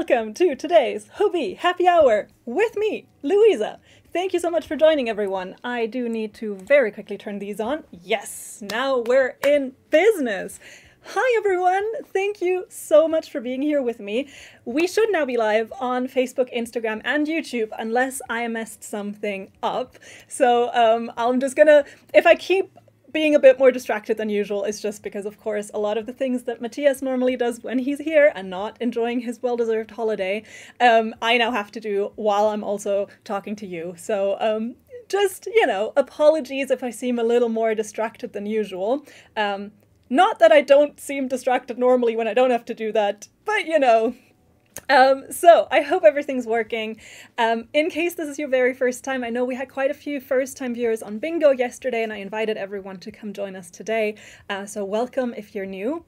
welcome to today's Hobbii Happy Hour with me, Louisa. Thank you so much for joining, everyone. I do need to very quickly turn these on. Yes, now we're in business. Hi everyone, thank you so much for being here with me. We should now be live on Facebook, Instagram, and YouTube unless I messed something up. So I'm just gonna, if I keep being a bit more distracted than usual, it's just because, of course, a lot of the things that Matthias normally does when he's here and not enjoying his well-deserved holiday, I now have to do while I'm also talking to you. So just, you know, apologies if I seem a little more distracted than usual. Not that I don't seem distracted normally when I don't have to do that, but you know. So I hope everything's working. In case this is your very first time, I know we had quite a few first-time viewers on Bingo yesterday, and I invited everyone to come join us today. So welcome if you're new.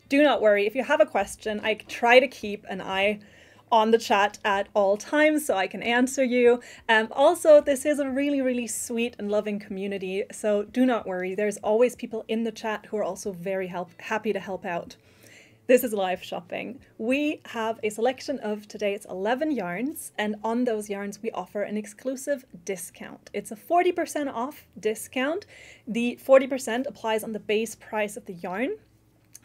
Do not worry, if you have a question, I try to keep an eye on the chat at all times so I can answer you. Also, this is a really, really sweet and loving community, so do not worry. There's always people in the chat who are also very happy to help out. This is live shopping. We have a selection of, today it's 11 yarns, and on those yarns we offer an exclusive discount. It's a 40% off discount. The 40% applies on the base price of the yarn.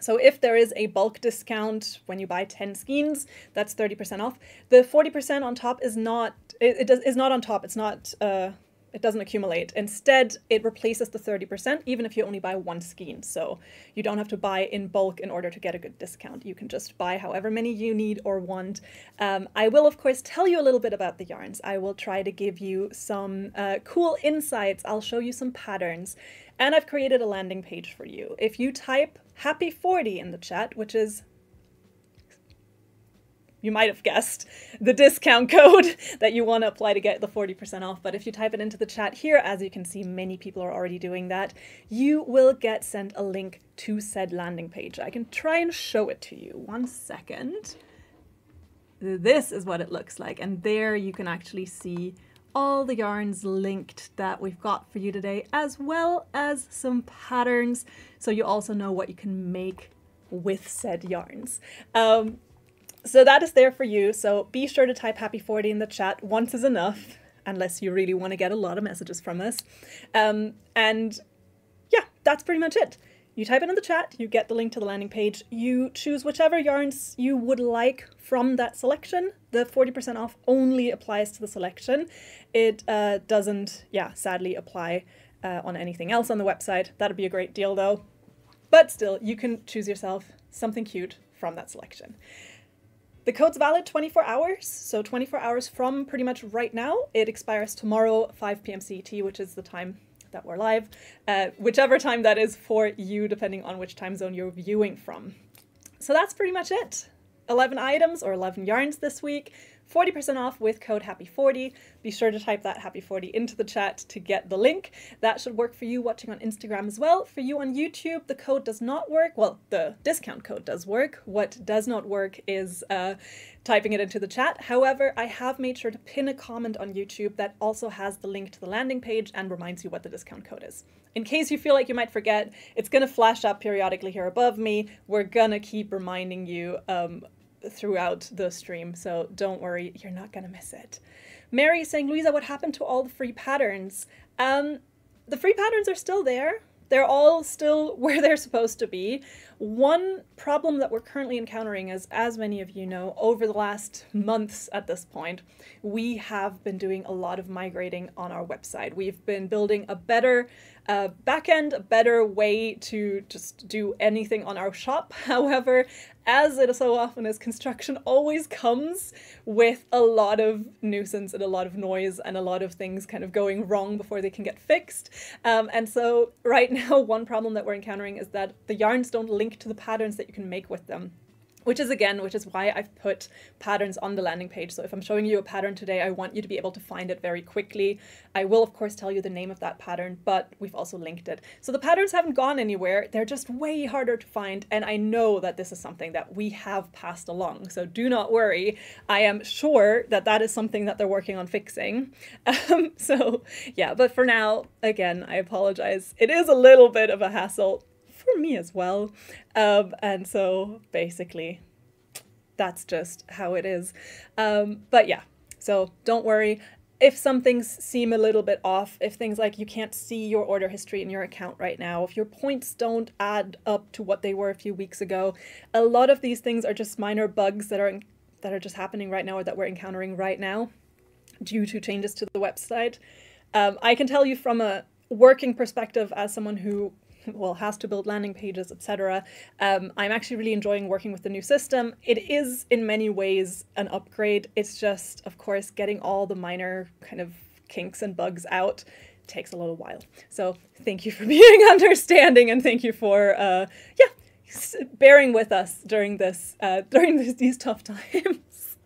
So if there is a bulk discount when you buy 10 skeins, that's 30% off. The 40% on top is not, is not on top, it's not, it doesn't accumulate. Instead, it replaces the 30%, even if you only buy one skein. So you don't have to buy in bulk in order to get a good discount. You can just buy however many you need or want. I will, of course, tell you a little bit about the yarns. I will try to give you some cool insights. I'll show you some patterns. And I've created a landing page for you. If you type Happy40 in the chat, which is, you might have guessed, the discount code that you want to apply to get the 40% off. But if you type it into the chat here, as you can see, many people are already doing that, you will get sent a link to said landing page. I can try and show it to you. 1 second. This is what it looks like. And there you can actually see all the yarns linked that we've got for you today, as well as some patterns. So you also know what you can make with said yarns. So that is there for you. So be sure to type Happy40 in the chat. Once is enough, unless you really want to get a lot of messages from us. And yeah, that's pretty much it. You type it in the chat, you get the link to the landing page, you choose whichever yarns you would like from that selection. The 40% off only applies to the selection. It doesn't, yeah, sadly apply on anything else on the website. That'd be a great deal though. But still, you can choose yourself something cute from that selection. The code's valid 24 hours, so 24 hours from pretty much right now. It expires tomorrow, 5 p.m. CET, which is the time that we're live, whichever time that is for you, depending on which time zone you're viewing from. So that's pretty much it. 11 items or 11 yarns this week, 40% off with code Happy40. Be sure to type that Happy40 into the chat to get the link. That should work for you watching on Instagram as well. For you on YouTube, the code does not work. Well, the discount code does work. What does not work is typing it into the chat. However, I have made sure to pin a comment on YouTube that also has the link to the landing page and reminds you what the discount code is. In case you feel like you might forget, it's going to flash up periodically here above me. We're going to keep reminding you throughout the stream, so don't worry, you're not gonna miss it. Mary is saying, Louisa, what happened to all the free patterns? The free patterns are still there. They're all still where they're supposed to be. One problem that we're currently encountering is, as many of you know, over the last months at this point, we have been doing a lot of migrating on our website. We've been building a better backend, a better way to just do anything on our shop. However, as it so often is, construction always comes with a lot of nuisance and a lot of noise and a lot of things kind of going wrong before they can get fixed. And so right now, one problem that we're encountering is that the yarns don't link to the patterns that you can make with them. Which is why I've put patterns on the landing page. So if I'm showing you a pattern today, I want you to be able to find it very quickly. I will, of course, tell you the name of that pattern, but we've also linked it. So the patterns haven't gone anywhere. They're just way harder to find. And I know that this is something that we have passed along. So do not worry. I am sure that that is something that they're working on fixing. So yeah, but for now, again, I apologize. It is a little bit of a hassle for me as well. And so basically, that's just how it is. But yeah, so don't worry. If some things seem a little bit off, if things like you can't see your order history in your account right now, if your points don't add up to what they were a few weeks ago, a lot of these things are just minor bugs that are just happening right now, or that we're encountering right now due to changes to the website. I can tell you from a working perspective, as someone who has to build landing pages, etc. I'm actually really enjoying working with the new system. It is in many ways an upgrade. It's just, of course, getting all the minor kind of kinks and bugs out takes a little while. So thank you for being understanding, and thank you for bearing with us during these tough times.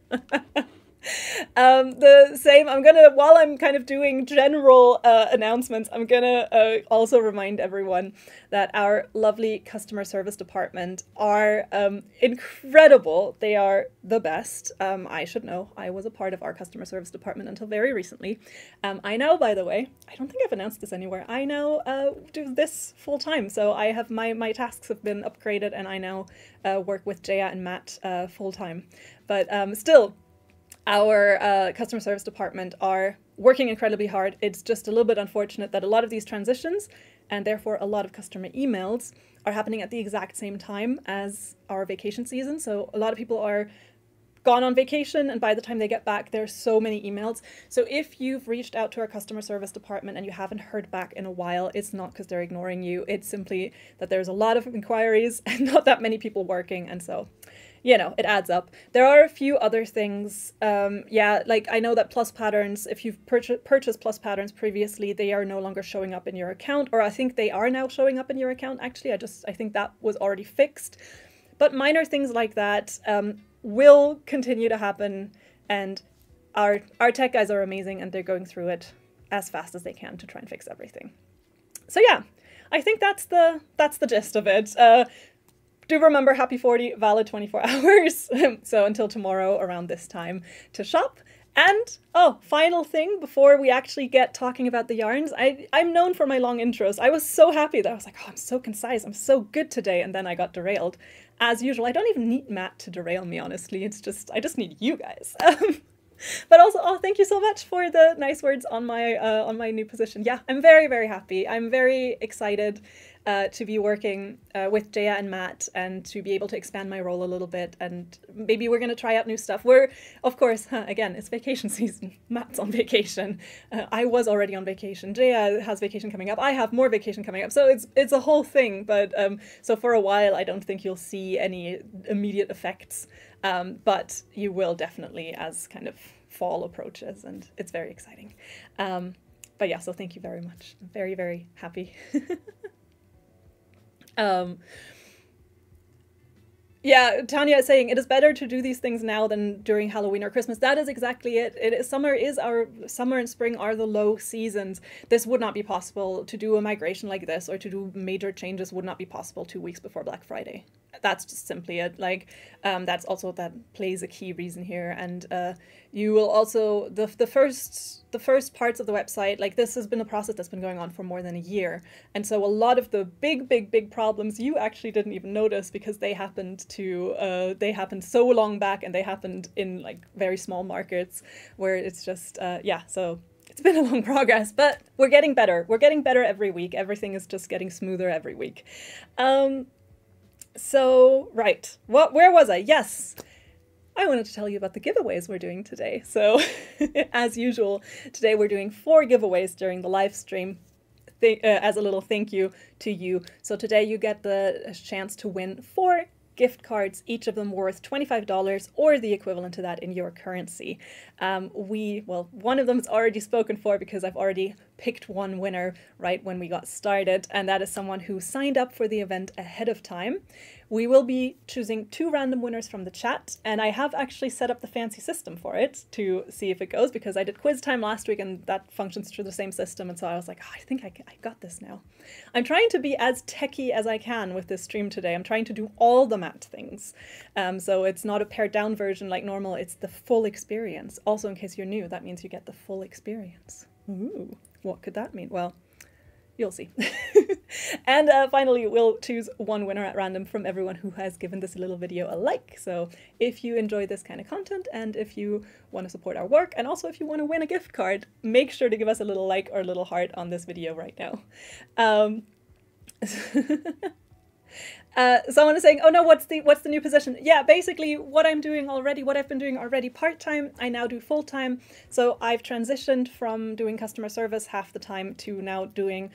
The same, while I'm kind of doing general announcements, I'm gonna also remind everyone that our lovely customer service department are incredible. They are the best. I should know. I was a part of our customer service department until very recently. I now, by the way, I don't think I've announced this anywhere, I now do this full time. So I have my tasks have been upgraded, and I now work with Jaya and Matt full time. But still, our customer service department are working incredibly hard. It's just a little bit unfortunate that a lot of these transitions, and therefore a lot of customer emails, are happening at the exact same time as our vacation season. So a lot of people are gone on vacation, and by the time they get back, there's so many emails. So if you've reached out to our customer service department and you haven't heard back in a while, it's not because they're ignoring you. It's simply that there's a lot of inquiries and not that many people working, and so you know, it adds up. There are a few other things. Like I know that plus patterns, if you've purchased plus patterns previously, they are no longer showing up in your account, or I think they are now showing up in your account, actually. I think that was already fixed. But minor things like that will continue to happen, and our tech guys are amazing, and they're going through it as fast as they can to try and fix everything. So yeah, I think that's the gist of it. Do remember, happy 40, valid 24 hours. So until tomorrow around this time to shop. And, oh, final thing before we actually get talking about the yarns. I'm known for my long intros. I was so happy that I was like, oh, I'm so concise, I'm so good today. And then I got derailed. As usual, I don't even need Matt to derail me, honestly. It's just, I just need you guys. But also, oh, thank you so much for the nice words on my new position. Yeah, I'm very, very happy. I'm very excited to be working with Jaya and Matt, and to be able to expand my role a little bit, and maybe we're going to try out new stuff. We're, of course, again, it's vacation season. Matt's on vacation. I was already on vacation. Jaya has vacation coming up. I have more vacation coming up. So it's a whole thing. But so for a while, I don't think you'll see any immediate effects. But you will definitely as kind of fall approaches, and it's very exciting. But yeah, so thank you very much. I'm very, very happy. Yeah, Tanya is saying it is better to do these things now than during Halloween or Christmas. That is exactly it. Summer and spring are the low seasons. This would not be possible to do a migration like this, or to do major changes would not be possible 2 weeks before Black Friday. That's just simply it. Like, that plays a key reason here. And you will also, the first parts of the website, like, this has been a process that's been going on for more than a year. And so a lot of the big problems you actually didn't even notice, because they happened so long back, and they happened in like very small markets where it's just, yeah, so it's been a long progress, but we're getting better. We're getting better every week. Everything is just getting smoother every week. So, right, where was I? Yes, I wanted to tell you about the giveaways we're doing today. So, as usual, today we're doing 4 giveaways during the live stream as a little thank you to you. So today you get the chance to win 4 gift cards, each of them worth $25 or the equivalent to that in your currency. One of them is already spoken for, because I've already picked one winner right when we got started, and that is someone who signed up for the event ahead of time. We will be choosing 2 random winners from the chat, and I have actually set up the fancy system for it to see if it goes, because I did quiz time last week and that functions through the same system, and so I was like, oh, I think I got this now. I'm trying to be as techie as I can with this stream today. I'm trying to do all the math things. So it's not a pared down version like normal, it's the full experience. Also, in case you're new, that means you get the full experience. Ooh, what could that mean? Well, you'll see. And finally, we'll choose one winner at random from everyone who has given this little video a like. So if you enjoy this kind of content, and if you want to support our work, and also if you want to win a gift card, make sure to give us a little like or a little heart on this video right now. Someone is saying, oh no, what's the new position? Yeah, basically what I've been doing already part-time, I now do full-time. So I've transitioned from doing customer service half the time to now doing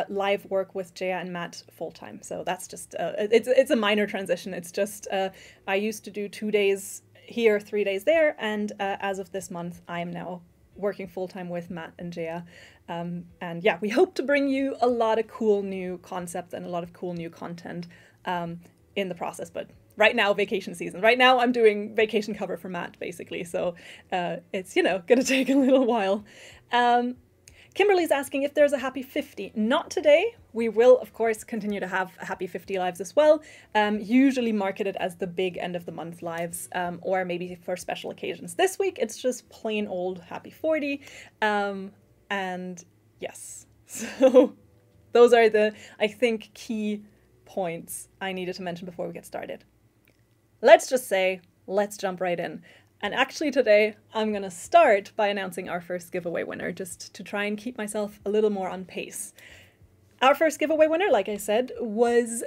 live work with Jaya and Matt full-time. So that's just, it's a minor transition. It's just, I used to do 2 days here, 3 days there. And as of this month, I'm now working full-time with Matt and Jaya. And yeah, we hope to bring you a lot of cool new concepts and a lot of cool new content in the process. But right now, vacation season. Right now, I'm doing vacation cover for Matt, basically. So it's, you know, going to take a little while. Kimberly's asking if there's a happy 50. Not today. We will, of course, continue to have happy 50 lives as well. Usually marketed as the big end of the month lives, or maybe for special occasions. This week, it's just plain old happy 40. And yes, so those are the, I think, key points I needed to mention before we get started. Let's just say, let's jump right in. And actually today, I'm going to start by announcing our first giveaway winner, just to try and keep myself a little more on pace. Our first giveaway winner, like I said, was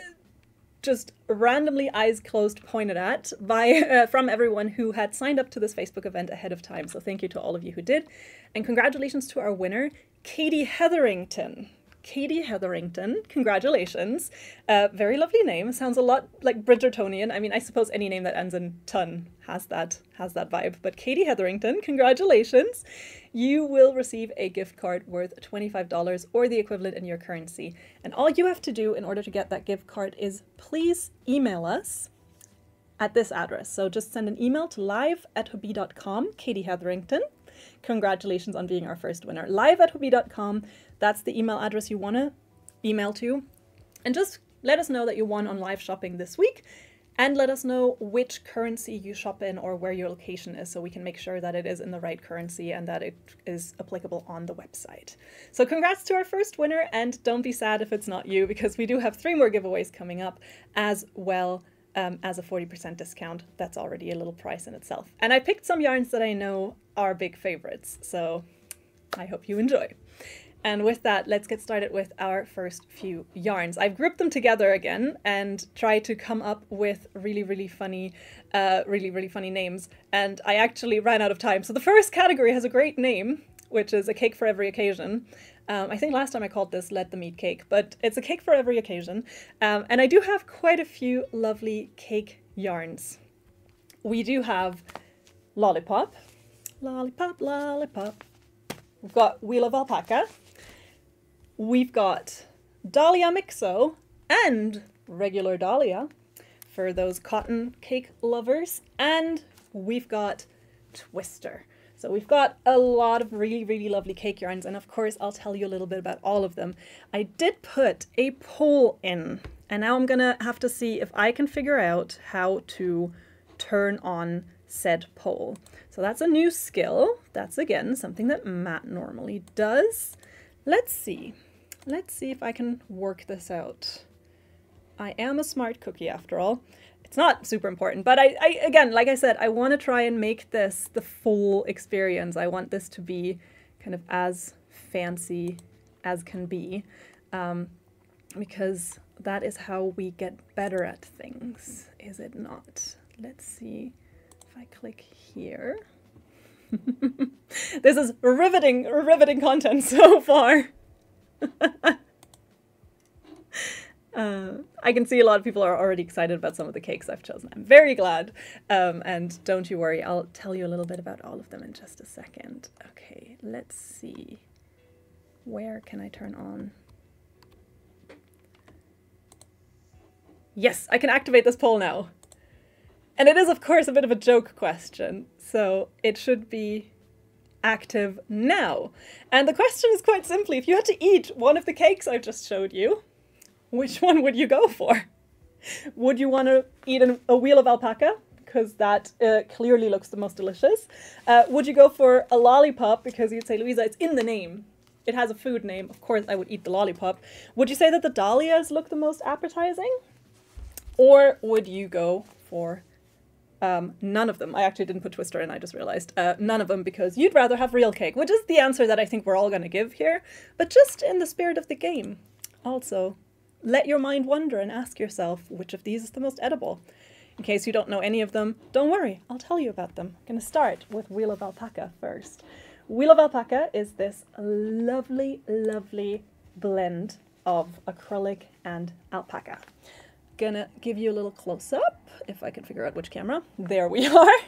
just randomly eyes closed pointed at by from everyone who had signed up to this Facebook event ahead of time. So thank you to all of you who did. And congratulations to our winner, Katie Hetherington. Katie Hetherington, congratulations. Very lovely name. Sounds a lot like Bridgertonian. I mean, I suppose any name that ends in ton has that vibe. But Katie Hetherington, congratulations. You will receive a gift card worth $25 or the equivalent in your currency. And all you have to do in order to get that gift card is please email us at this address. So just send an email to live@hobbii.com, Katie Hetherington. Congratulations on being our first winner. live@hobbii.com. That's the email address you want to email to. And just let us know that you won on live shopping this week. And let us know which currency you shop in or where your location is, so we can make sure that it is in the right currency and that it is applicable on the website. So congrats to our first winner, and don't be sad if it's not you, because we do have 3 more giveaways coming up, as well as a 40% discount. That's already a little price in itself. And I picked some yarns that I know are big favorites, so I hope you enjoy. And with that, let's get started with our first few yarns. I've grouped them together again and tried to come up with really funny names. And I actually ran out of time. So the first category has a great name, which is a cake for every occasion. I think last time I called this Let Them Eat Cake, but it's a cake for every occasion. And I do have quite a few lovely cake yarns. We do have Lollipop, Lollipop, Lollipop. We've got Wheel of Alpaca. We've got Dahlia Mixo and regular Dahlia for those cotton cake lovers. And we've got Twister. So we've got a lot of really lovely cake yarns. And of course, I'll tell you a little bit about all of them. I did put a poll in, and now I'm gonna have to see if I can figure out how to turn on said poll. So that's a new skill. That's, again, something that Matt normally does. Let's see. Let's see if I can work this out. I am a smart cookie, after all. It's not super important, but I again, like I said, I want to try and make this the full experience. I want this to be kind of as fancy as can be, because that is how we get better at things, is it not? Let's see if I click here. This is riveting content so far. I can see a lot of people are already excited about some of the cakes I've chosen. I'm very glad. And don't you worry, I'll tell you a little bit about all of them in just a second. Okay, let's see. Where can I turn on? Yes, I can activate this poll now. And it is, of course, a bit of a joke question, so it should be active now. And the question is quite simply, if you had to eat one of the cakes I just showed you, which one would you go for? Would you want to eat a Wheel of Alpaca, because that clearly looks the most delicious? Would you go for a lollipop, because you'd say, Louisa, it's in the name. it has a food name, of course I would eat the lollipop. Would you say that the dahlias look the most appetizing? Or would you go for none of them? I actually didn't put Twister in, I just realized. None of them, because you'd rather have real cake, which is the answer that I think we're all going to give here. But just in the spirit of the game, also, let your mind wander and ask yourself which of these is the most edible. In case you don't know any of them, don't worry, I'll tell you about them. I'm going to start with Wheel of Alpaca first. Wheel of Alpaca is this lovely, lovely blend of acrylic and alpaca. Gonna give you a little close-up, if I can figure out which camera. There we are.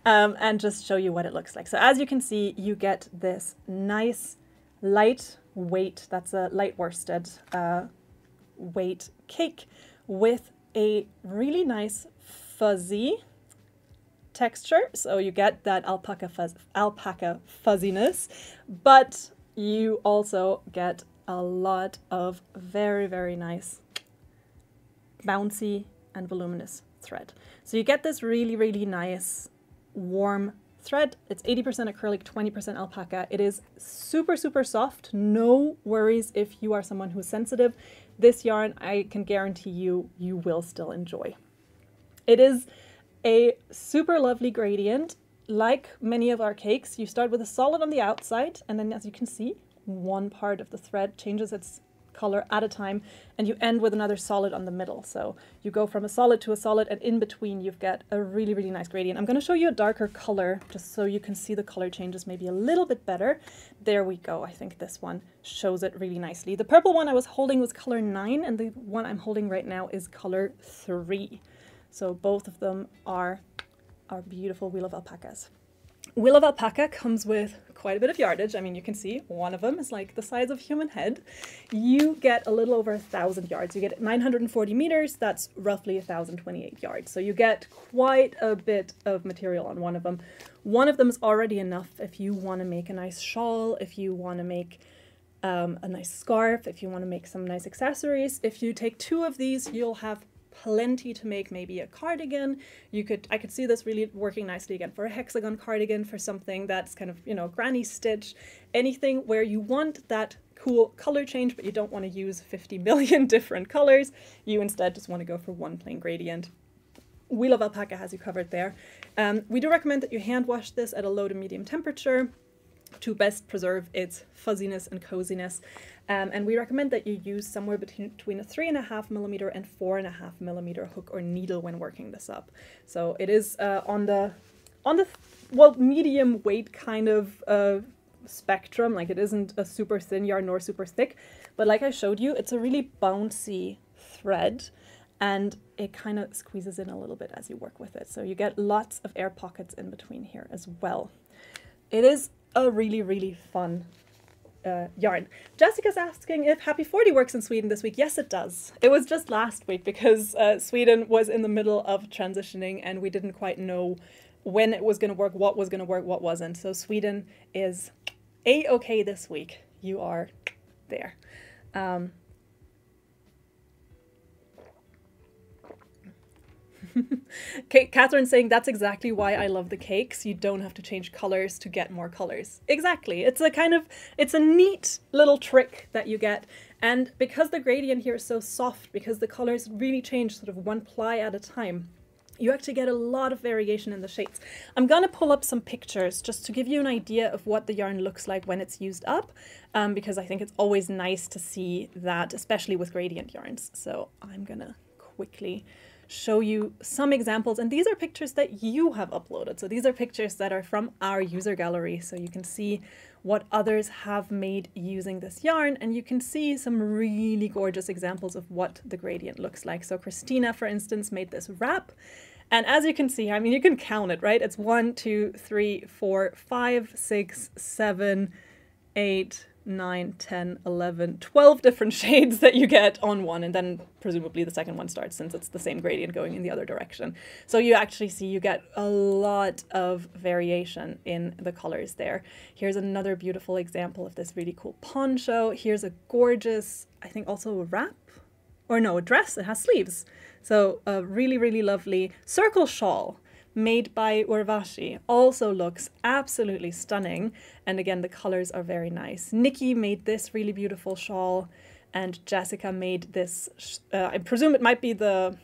And just show you what it looks like. So as you can see, you get this nice light weight, that's a light worsted weight cake with a really nice fuzzy texture. So you get that alpaca fuzziness, but you also get a lot of very, very nice bouncy and voluminous thread. So you get this really, really nice warm thread. It's 80% acrylic, 20% alpaca. It is super, super soft. No worries if you are someone who's sensitive. This yarn, I can guarantee you, you will still enjoy. It is a super lovely gradient. Like many of our cakes, you start with a solid on the outside, and then as you can see, one part of the thread changes its color at a time, and you end with another solid on the middle. So you go from a solid to a solid, and in between you've got a really, really nice gradient. I'm going to show you a darker color just so you can see the color changes maybe a little bit better. There we go. I think this one shows it really nicely. The purple one I was holding was color 9, and the one I'm holding right now is color 3. So both of them are our beautiful Wheel of Alpacas. Wheel of Alpaca comes with quite a bit of yardage. I mean, you can see one of them is like the size of a human head. You get a little over 1,000 yards. You get 940 meters. That's roughly 1,028 yards. So you get quite a bit of material on one of them. One of them is already enough if you want to make a nice shawl, if you want to make a nice scarf, if you want to make some nice accessories. If you take 2 of these, you'll have plenty to make maybe a cardigan. I could see this really working nicely again for a hexagon cardigan, for something that's kind of, you know, granny stitch, anything where you want that cool color change, but you don't want to use 50 million different colors. You instead just want to go for one plain gradient. Wheel of Alpaca has you covered there. We do recommend that you hand wash this at a low to medium temperature to best preserve its fuzziness and coziness. And we recommend that you use somewhere between a 3.5mm and 4.5mm hook or needle when working this up. So it is on the well, medium weight kind of spectrum. Like, it isn't a super thin yarn nor super thick, but like I showed you, it's a really bouncy thread, and it kind of squeezes in a little bit as you work with it. So you get lots of air pockets in between here as well. It is a really, really fun yarn. Jessica's asking if Happy 40 works in Sweden this week. Yes, it does. It was just last week because Sweden was in the middle of transitioning and we didn't quite know when it was going to work, what was going to work, what wasn't. So Sweden is a-okay this week. You are there. Catherine's saying that's exactly why I love the cakes. You don't have to change colors to get more colors. Exactly. It's a neat little trick that you get. And because the gradient here is so soft, because the colors really change sort of one ply at a time, you actually get a lot of variation in the shades. I'm going to pull up some pictures just to give you an idea of what the yarn looks like when it's used up, because I think it's always nice to see that, especially with gradient yarns. So I'm going to quickly show you some examples, and these are pictures that you have uploaded. So these are pictures that are from our user gallery, so you can see what others have made using this yarn, and you can see some really gorgeous examples of what the gradient looks like. So Christina, for instance, made this wrap, and as you can see, I mean, you can count it, right? It's 1, 2, 3, 4, 5, 6, 7, 8, 9, 10, 11, 12 different shades that you get on one, and then presumably the second one starts since it's the same gradient going in the other direction. So you actually see you get a lot of variation in the colors there. Here's another beautiful example of this really cool poncho. Here's a gorgeous, I think also a wrap, or no, a dress. It has sleeves. So a really, really lovely circle shawl made by Urvashi, also looks absolutely stunning. And again, the colors are very nice. Nikki made this really beautiful shawl, and Jessica made this, I presume it might be the,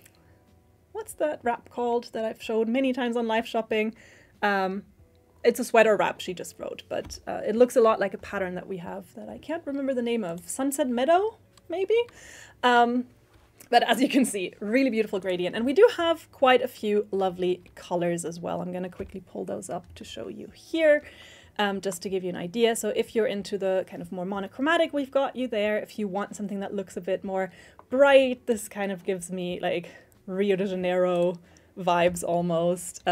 what's that wrap called that I've showed many times on live shopping? It's a sweater wrap she just wrote, but it looks a lot like a pattern that we have that I can't remember the name of. Sunset Meadow, maybe? But as you can see, really beautiful gradient. And we do have quite a few lovely colors as well. I'm going to quickly pull those up to show you here, just to give you an idea. So if you're into the kind of more monochromatic, we've got you there. If you want something that looks a bit more bright, this kind of gives me like Rio de Janeiro vibes almost.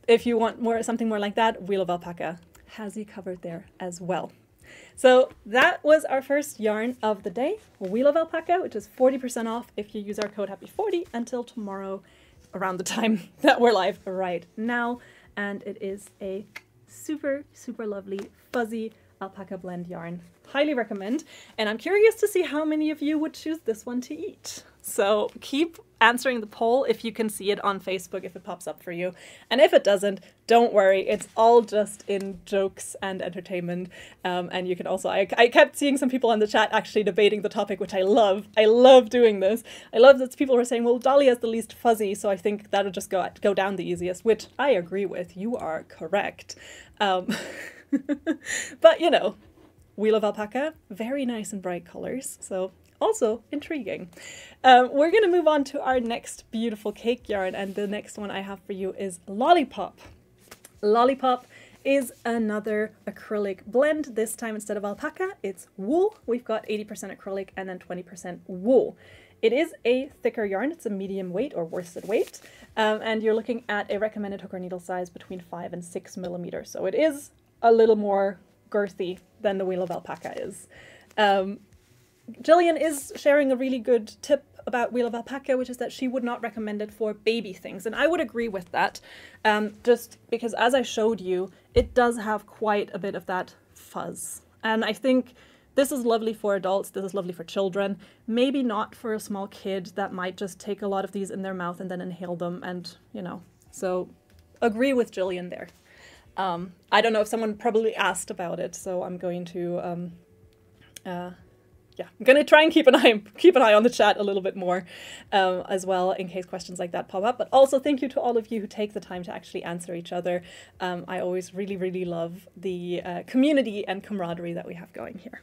If you want something more like that, Wheel of Alpaca has you covered there as well. So that was our first yarn of the day, Wheel of Alpaca, which is 40% off if you use our code HAPPY40 until tomorrow around the time that we're live right now. And it is a super, super lovely fuzzy alpaca blend yarn. Highly recommend. And I'm curious to see how many of you would choose this one to eat. So keep answering the poll if you can see it on Facebook, if it pops up for you. And if it doesn't, don't worry. It's all just in jokes and entertainment. And you can also, I kept seeing some people on the chat actually debating the topic, which I love. I love doing this. I love that people were saying, well, Dolly has the least fuzzy, so I think that'll just go down the easiest, which I agree with. You are correct. But you know, Wheel of Alpaca, very nice and bright colors. So also intriguing. We're going to move on to our next beautiful cake yarn, and the next one I have for you is Lollipop. Lollipop is another acrylic blend. This time instead of alpaca, it's wool. We've got 80% acrylic and then 20% wool. It is a thicker yarn. It's a medium weight or worsted weight, and you're looking at a recommended hook or needle size between 5 and 6 millimeters. So it is a little more girthy than the Wheel of Alpaca is. Jillian is sharing a really good tip about Wheel of Alpaca, which is that she would not recommend it for baby things. And I would agree with that, just because as I showed you, it does have quite a bit of that fuzz. And I think this is lovely for adults, this is lovely for children, maybe not for a small kid that might just take a lot of these in their mouth and then inhale them and, you know, so agree with Jillian there. I don't know if someone probably asked about it, so I'm going to, yeah, I'm going to try and keep an eye on the chat a little bit more as well, in case questions like that pop up. But also thank you to all of you who take the time to actually answer each other. I always really, really love the community and camaraderie that we have going here.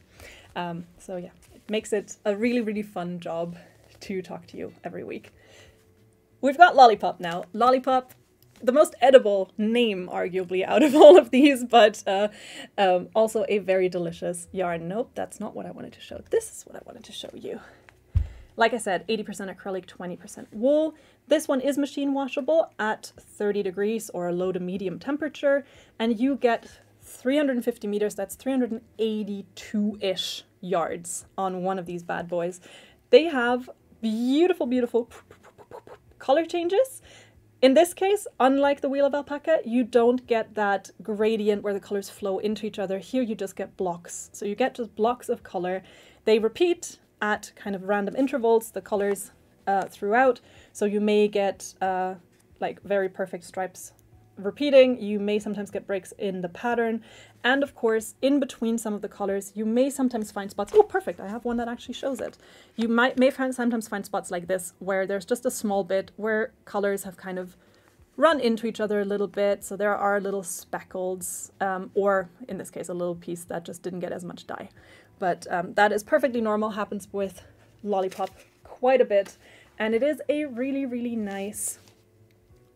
So yeah, it makes it a really, really fun job to talk to you every week. We've got Lollipop now. Lollipop, the most edible name, arguably, out of all of these, but also a very delicious yarn. Nope, that's not what I wanted to show. This is what I wanted to show you. Like I said, 80% acrylic, 20% wool. This one is machine washable at 30 degrees or a low to medium temperature, and you get 350 meters, that's 382-ish yards on one of these bad boys. They have beautiful, beautiful color changes. In this case, unlike the Wheel of Alpaca, you don't get that gradient where the colors flow into each other. Here you just get blocks. So you get just blocks of color. They repeat at kind of random intervals, the colors throughout. So you may get like very perfect stripes repeating. You may sometimes get breaks in the pattern. And of course, in between some of the colors, you may sometimes find spots. Oh, perfect. I have one that actually shows it. You may sometimes find spots like this where there's just a small bit where colors have kind of run into each other a little bit. So there are little speckles, or in this case, a little piece that just didn't get as much dye. But that is perfectly normal, happens with Lollipop quite a bit. And it is a really, really nice,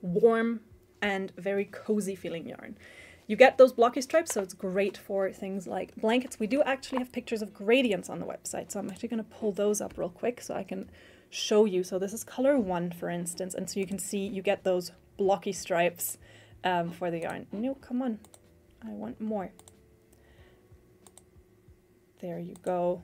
warm, and very cozy feeling yarn. You get those blocky stripes, so it's great for things like blankets. We do actually have pictures of gradients on the website, so I'm actually going to pull those up real quick so I can show you. So this is color 1, for instance, and so you can see you get those blocky stripes for the yarn. No, come on. I want more. There you go.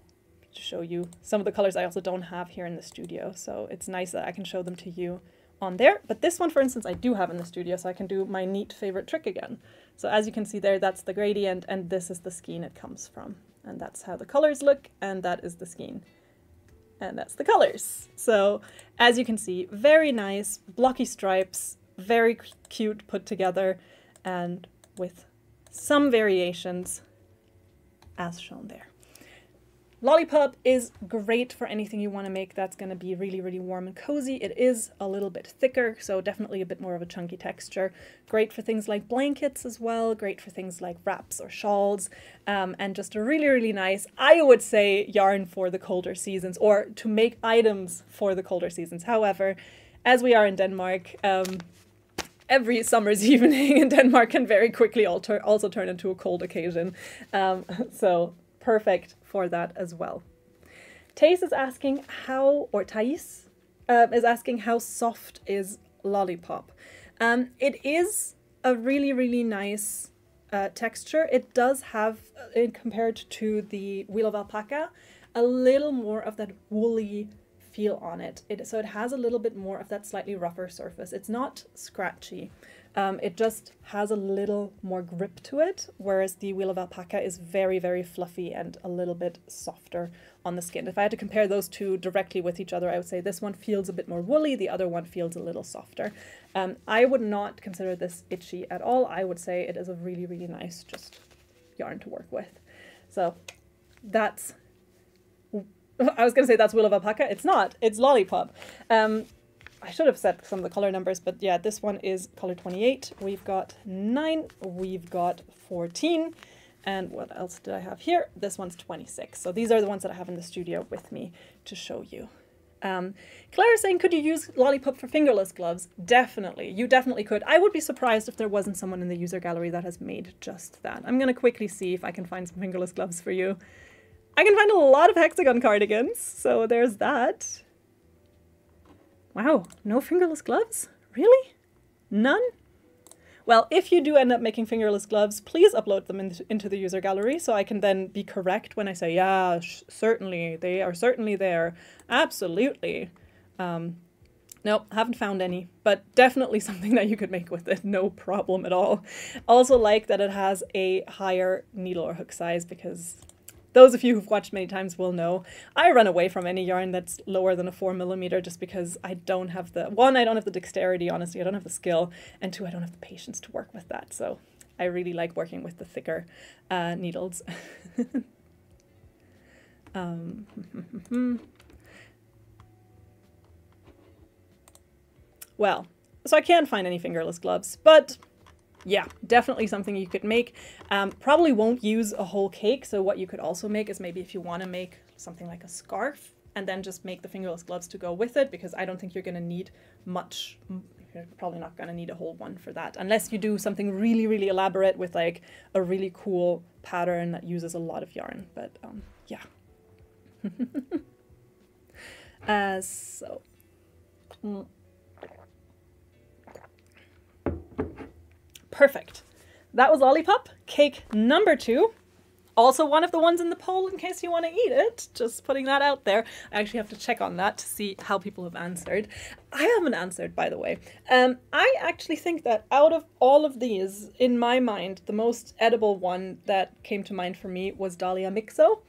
To show you some of the colors I also don't have here in the studio, so it's nice that I can show them to you on there. But this one, for instance, I do have in the studio, so I can do my neat favorite trick again. So as you can see there, that's the gradient, and this is the skein it comes from. And that's how the colors look, and that is the skein. And that's the colors. So as you can see, very nice, blocky stripes, very cute put together and with some variations as shown there. Lollipop is great for anything you want to make that's going to be really, really warm and cozy. It is a little bit thicker, so definitely a bit more of a chunky texture. Great for things like blankets as well, great for things like wraps or shawls, and just a really, really nice, I would say, yarn for the colder seasons, or to make items for the colder seasons. However, as we are in Denmark, every summer's evening in Denmark can very quickly also turn into a cold occasion. So perfect for that as well. Thais is asking how, or Thais is asking how soft is Lollipop. It is a really, really nice texture. It does have, compared to the Wheel of Alpaca, a little more of that woolly feel on it. So it has a little bit more of that slightly rougher surface. It's not scratchy. It just has a little more grip to it, whereas the Wheel of Alpaca is very, very fluffy and a little bit softer on the skin. If I had to compare those two directly with each other, I would say this one feels a bit more woolly, the other one feels a little softer. I would not consider this itchy at all. I would say it is a really, really nice just yarn to work with. So that's, I was going to say that's Wheel of Alpaca. It's not. It's Lollipop. I should have said some of the color numbers, but yeah, this one is color 28. We've got 9, we've got 14, and what else did I have here? This one's 26. So these are the ones that I have in the studio with me to show you. Claire is saying, could you use Lollipop for fingerless gloves? Definitely. You definitely could. I would be surprised if there wasn't someone in the user gallery that has made just that. I'm going to quickly see if I can find some fingerless gloves for you. I can find a lot of hexagon cardigans, so there's that. Wow, no fingerless gloves? Really? None? Well, if you do end up making fingerless gloves, please upload them into the user gallery so I can then be correct when I say, yeah, certainly, they are certainly there. Absolutely. Nope, haven't found any, but definitely something that you could make with it, no problem at all. Also like that it has a higher needle or hook size, because those of you who've watched many times will know I run away from any yarn that's lower than a 4mm just because I don't have the, one, I don't have the dexterity, honestly, I don't have the skill, and two, I don't have the patience to work with that. So I really like working with the thicker needles. Well, so I can't find any fingerless gloves, but yeah, definitely something you could make. Probably won't use a whole cake, so what you could also make is maybe if you want to make something like a scarf and then just make the fingerless gloves to go with it, because I don't think you're going to need much. You're probably not going to need a whole one for that, unless you do something really, really elaborate with like a really cool pattern that uses a lot of yarn. But yeah. Perfect. That was Lollipop, cake number 2. Also one of the ones in the poll in case you want to eat it. Just putting that out there. I actually have to check on that to see how people have answered. I haven't answered, by the way. I actually think that out of all of these, in my mind, the most edible one that came to mind for me was Dahlia Mixo,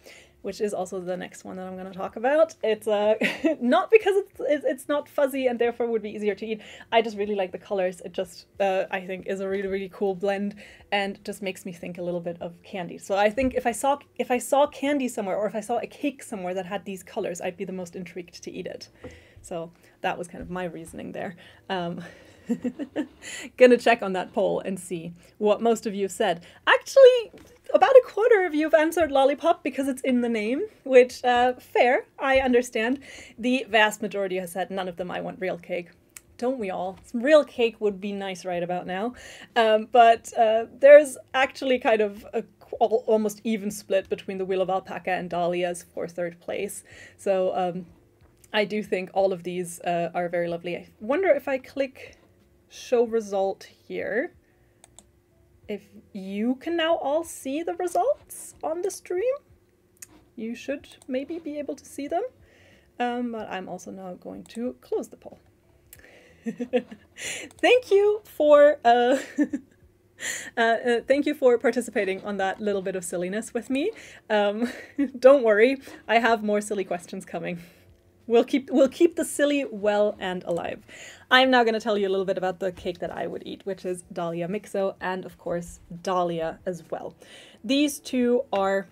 which is also the next one that I'm going to talk about. It's not because it's not fuzzy and therefore would be easier to eat. I just really like the colors. It just, I think, is a really, really cool blend and just makes me think a little bit of candy. So I think if I saw candy somewhere, or if I saw a cake somewhere that had these colors, I'd be the most intrigued to eat it. So that was kind of my reasoning there. Gonna check on that poll and see what most of you said. Actually, about a quarter of you have answered Lollipop because it's in the name, which, fair, I understand. The vast majority has said none of them, I want real cake. Don't we all? Some real cake would be nice right about now. But there's actually kind of a almost even split between the Wheel of Alpaca and Dahlia's for third place. So I do think all of these are very lovely. I wonder if I click show result here, if you can now all see the results on the stream. You should maybe be able to see them, but I'm also now going to close the poll. Thank you for thank you for participating on that little bit of silliness with me. Don't worry, I have more silly questions coming. We'll keep the silly well and alive. I'm now going to tell you a little bit about the cake that I would eat, which is Dahlia Mixo and of course Dahlia as well. These two are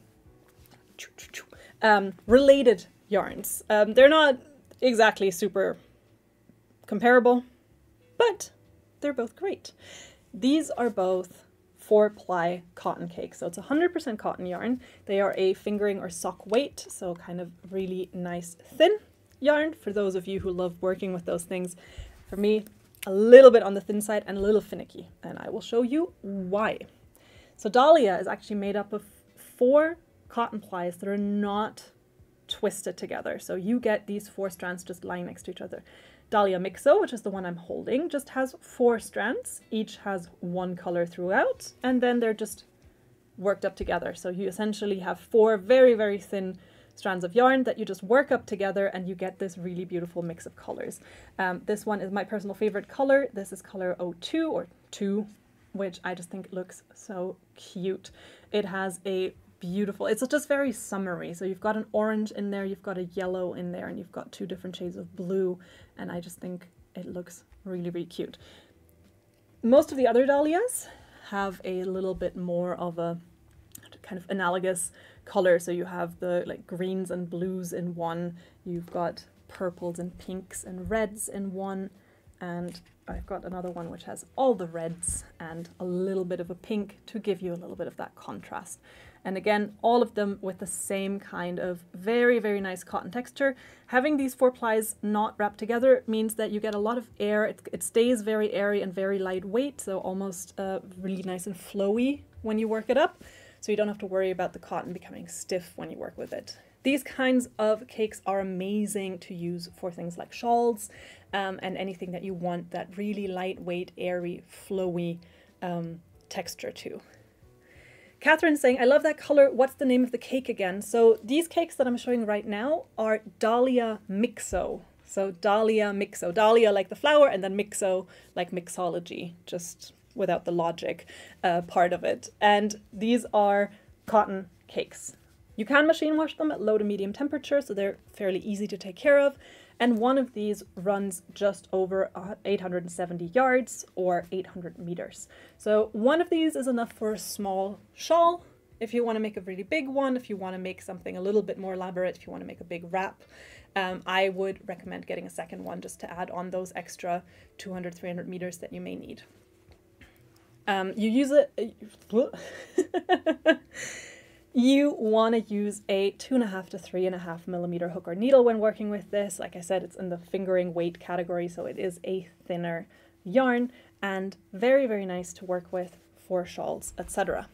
related yarns. They're not exactly super comparable, but they're both great. These are both 4-ply cotton cakes. So it's 100% cotton yarn. They are a fingering or sock weight, so kind of really nice thin yarn for those of you who love working with those things. For me, a little bit on the thin side and a little finicky, and I will show you why. So Dahlia is actually made up of 4 cotton plies that are not twisted together. So you get these 4 strands just lying next to each other. Dahlia Mixo, which is the one I'm holding, just has 4 strands. Each has 1 color throughout, and then they're just worked up together. So you essentially have 4 very, very thin strands of yarn that you just work up together, and you get this really beautiful mix of colors. This one is my personal favorite color. This is color 02 or 2, which I just think looks so cute. It has a beautiful, it's just very summery. So you've got an orange in there, you've got a yellow in there, and you've got 2 different shades of blue, and I just think it looks really, really cute. Most of the other dahlias have a little bit more of a kind of analogous color. So you have the like greens and blues in one, you've got purples and pinks and reds in one, and I've got another one which has all the reds and a little bit of a pink to give you a little bit of that contrast. And again, all of them with the same kind of very, very nice cotton texture. Having these 4 plies not wrapped together means that you get a lot of air. It stays very airy and very lightweight, so almost really nice and flowy when you work it up. So you don't have to worry about the cotton becoming stiff when you work with it. These kinds of cakes are amazing to use for things like shawls and anything that you want that really lightweight, airy, flowy texture to. Catherine's saying, I love that color. What's the name of the cake again? So these cakes that I'm showing right now are Dahlia Mixo. So Dahlia Mixo. Dahlia like the flower, and then Mixo like mixology, just without the logic part of it. And these are cotton cakes. You can machine wash them at low to medium temperature, so they're fairly easy to take care of. And one of these runs just over 870 yards or 800 meters. So one of these is enough for a small shawl. If you want to make a really big one, if you want to make something a little bit more elaborate, if you want to make a big wrap, I would recommend getting a second one just to add on those extra 200, 300 meters that you may need. You use it. You want to use a 2.5 to 3.5 millimeter hook or needle when working with this. Like I said, it's in the fingering weight category, so it is a thinner yarn and very, very nice to work with for shawls, etc.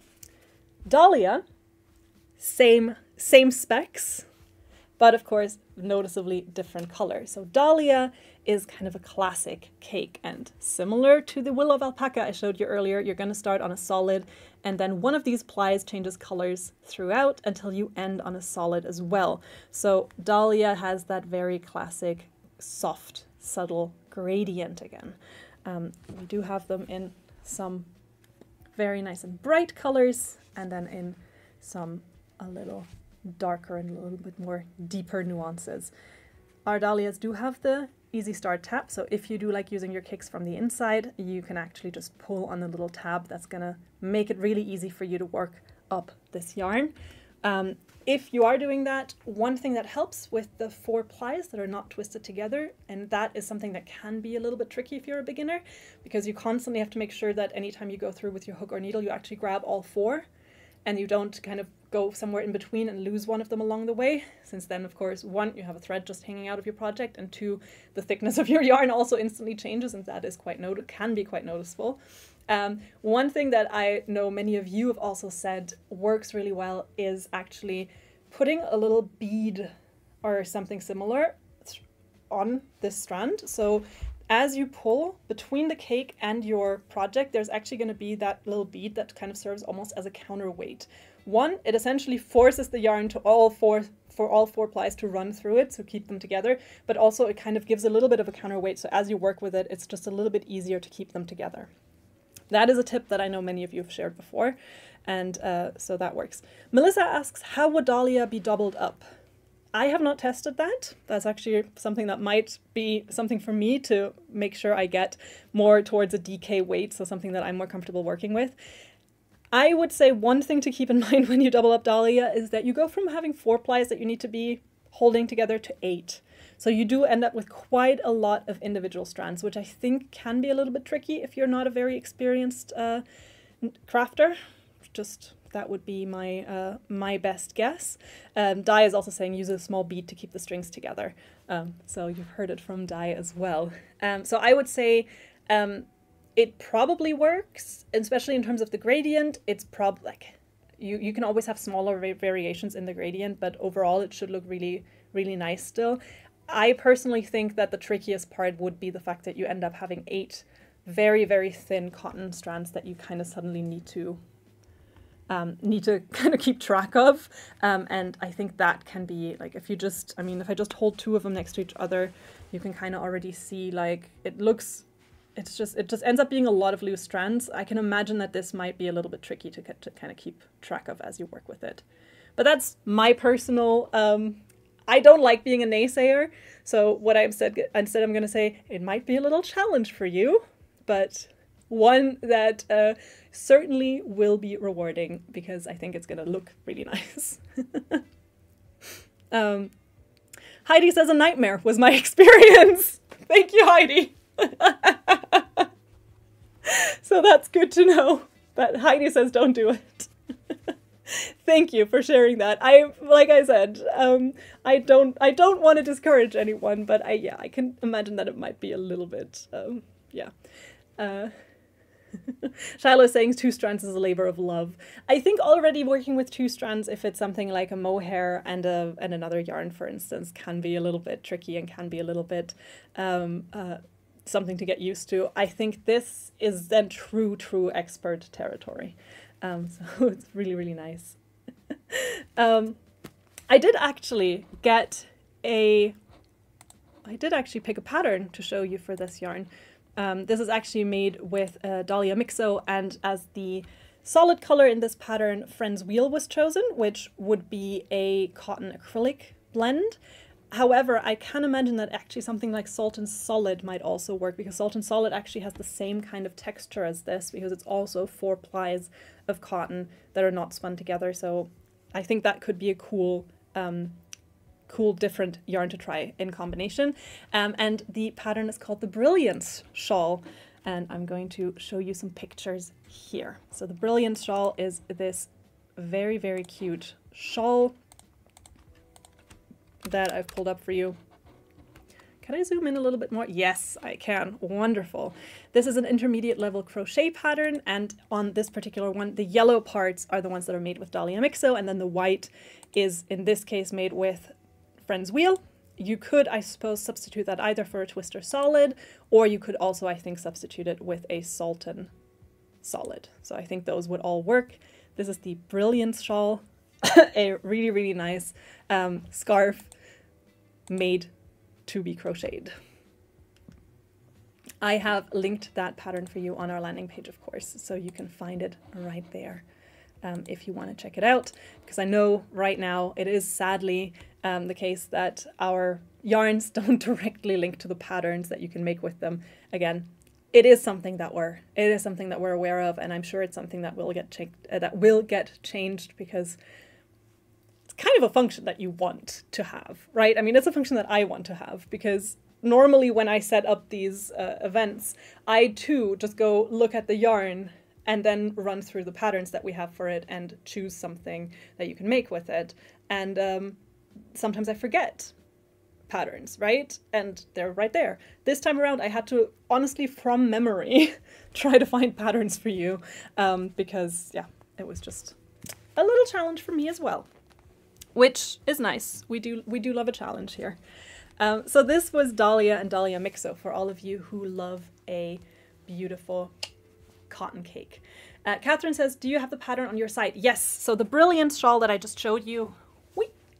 Dahlia, same specs, but of course noticeably different colors. So Dahlia is kind of a classic cake, and similar to the Willow of Alpaca I showed you earlier, you're going to start on a solid, and then one of these plies changes colors throughout until you end on a solid as well. So Dahlia has that very classic, soft, subtle gradient again. We do have them in some very nice and bright colors, and then in some a little darker and a little bit more deeper nuances. Our dahlias do have the easy start tab, so if you do like using your cakes from the inside, you can actually just pull on the little tab. That's gonna make it really easy for you to work up this yarn. If you are doing that, one thing that helps with the 4 plies that are not twisted together, and that is something that can be a little bit tricky if you're a beginner, because you constantly have to make sure that anytime you go through with your hook or needle, you actually grab all 4, and you don't kind of go somewhere in between and lose one of them along the way, since then, of course, 1, you have a thread just hanging out of your project, and 2, the thickness of your yarn also instantly changes, and that is can be quite noticeable. One thing that I know many of you have also said works really well is actually putting a little bead or something similar on this strand. So as you pull between the cake and your project, there's actually going to be that little bead that kind of serves almost as a counterweight. 1, it essentially forces the yarn to all 4 plies to run through it, so keep them together, but also it kind of gives a little bit of a counterweight, so as you work with it, it's just a little bit easier to keep them together. That is a tip that I know many of you have shared before, and so that works. Melissa asks, how would Dahlia be doubled up? I have not tested that. That's actually something that might be something for me to make sure I get more towards a DK weight, so something that I'm more comfortable working with. I would say one thing to keep in mind when you double up Dahlia is that you go from having 4 plies that you need to be holding together to 8. So you do end up with quite a lot of individual strands, which I think can be a little bit tricky if you're not a very experienced crafter. Just that would be my my best guess. Dai is also saying use a small bead to keep the strings together. So you've heard it from Dai as well. So I would say it probably works, especially in terms of the gradient. It's probably like you can always have smaller variations in the gradient, but overall it should look really, really nice still. I personally think that the trickiest part would be the fact that you end up having 8 very, very thin cotton strands that you kind of suddenly need to kind of keep track of. And I think that can be like, if you just, I mean, if I just hold 2 of them next to each other, you can kind of already see like it just ends up being a lot of loose strands. I can imagine that this might be a little bit tricky to kind of keep track of as you work with it. But that's my personal, I don't like being a naysayer. So what I've said, instead I'm going to say it might be a little challenge for you, but one that certainly will be rewarding because I think it's going to look really nice. Heidi says a nightmare was my experience. Thank you, Heidi. So that's good to know. But Heidi says don't do it. Thank you for sharing that. Like I said, I don't want to discourage anyone, but I can imagine that it might be a little bit, yeah. Shiloh is saying 2 strands is a labor of love. I think already working with 2 strands, if it's something like a mohair and another yarn, for instance, can be a little bit tricky and can be a little bit something to get used to. I think this is then true expert territory. So it's really, really nice. I did actually pick a pattern to show you for this yarn. This is actually made with Dahlia Mixo, and as the solid color in this pattern, Friend's Wheel was chosen, which would be a cotton acrylic blend. However, I can imagine that actually something like Salt and Solid might also work, because Salt and Solid actually has the same kind of texture as this, because it's also 4 plies of cotton that are not spun together. So I think that could be a cool different yarn to try in combination. And the pattern is called the Brilliance Shawl, and I'm going to show you some pictures here. So the Brilliance Shawl is this very, very cute shawl that I've pulled up for you. Can I zoom in a little bit more? Yes, I can. Wonderful. This is an intermediate level crochet pattern, and on this particular one, the yellow parts are the ones that are made with Dahlia Mixo, and then the white is, in this case, made with Friend's Wheel. You could, I suppose, substitute that either for a Twister Solid, or you could also, I think, substitute it with a Sultan Solid. So I think those would all work. This is the Brilliance Shawl, a really, really nice scarf made to be crocheted. I have linked that pattern for you on our landing page, of course, so you can find it right there if you want to check it out, because I know right now it is sadly the case that our yarns don't directly link to the patterns that you can make with them. Again, it is something that we're aware of, and I'm sure it's something that will get changed because it's kind of a function that you want to have, right? I mean, it's a function that I want to have, because normally when I set up these events, I too just go look at the yarn and then run through the patterns that we have for it and choose something that you can make with it. And sometimes I forget patterns, right? And they're right there. This time around, I had to, honestly, from memory, try to find patterns for you because, yeah, it was just a little challenge for me as well, which is nice. We do love a challenge here. So this was Dahlia and Dahlia Mixo for all of you who love a beautiful cotton cake. Catherine says, do you have the pattern on your site? Yes. So the Brilliance Shawl that I just showed you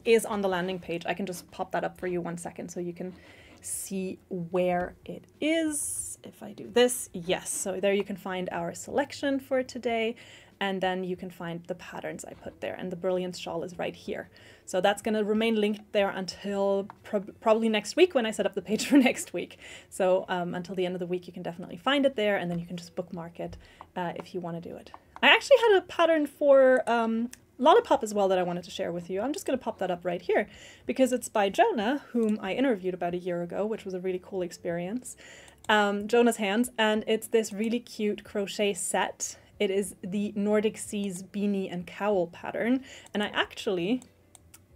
is on the landing page. I can just pop that up for you 1 second so you can see where it is. If I do this, yes. So there you can find our selection for today. and then you can find the patterns I put there, and the Brilliance shawl is right here. So that's going to remain linked there until probably next week when I set up the page for next week. So until the end of the week you can definitely find it there, and then you can just bookmark it if you want to do it. I actually had a pattern for Lollipop as well that I wanted to share with you. I'm just going to pop that up right here because it's by Jonah, whom I interviewed about a year ago, which was a really cool experience. Jonah's Hands, and it's this really cute crochet set. It is the Nordic Seas beanie and cowl pattern, and I actually,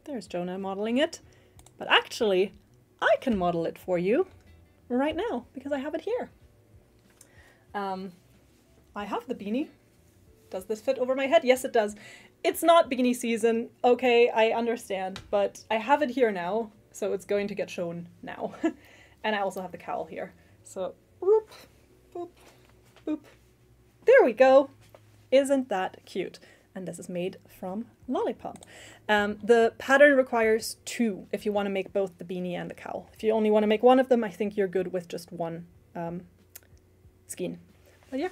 there's Jonah modeling it, but actually I can model it for you right now because I have it here. I have the beanie. Does this fit over my head? Yes, it does. It's not beanie season, okay, I understand, but I have it here now, so it's going to get shown now. And I also have the cowl here. So, whoop, boop, boop. There we go. Isn't that cute? And this is made from Lollipop. The pattern requires 2 if you want to make both the beanie and the cowl. If you only want to make one of them, I think you're good with just one skein. But yeah,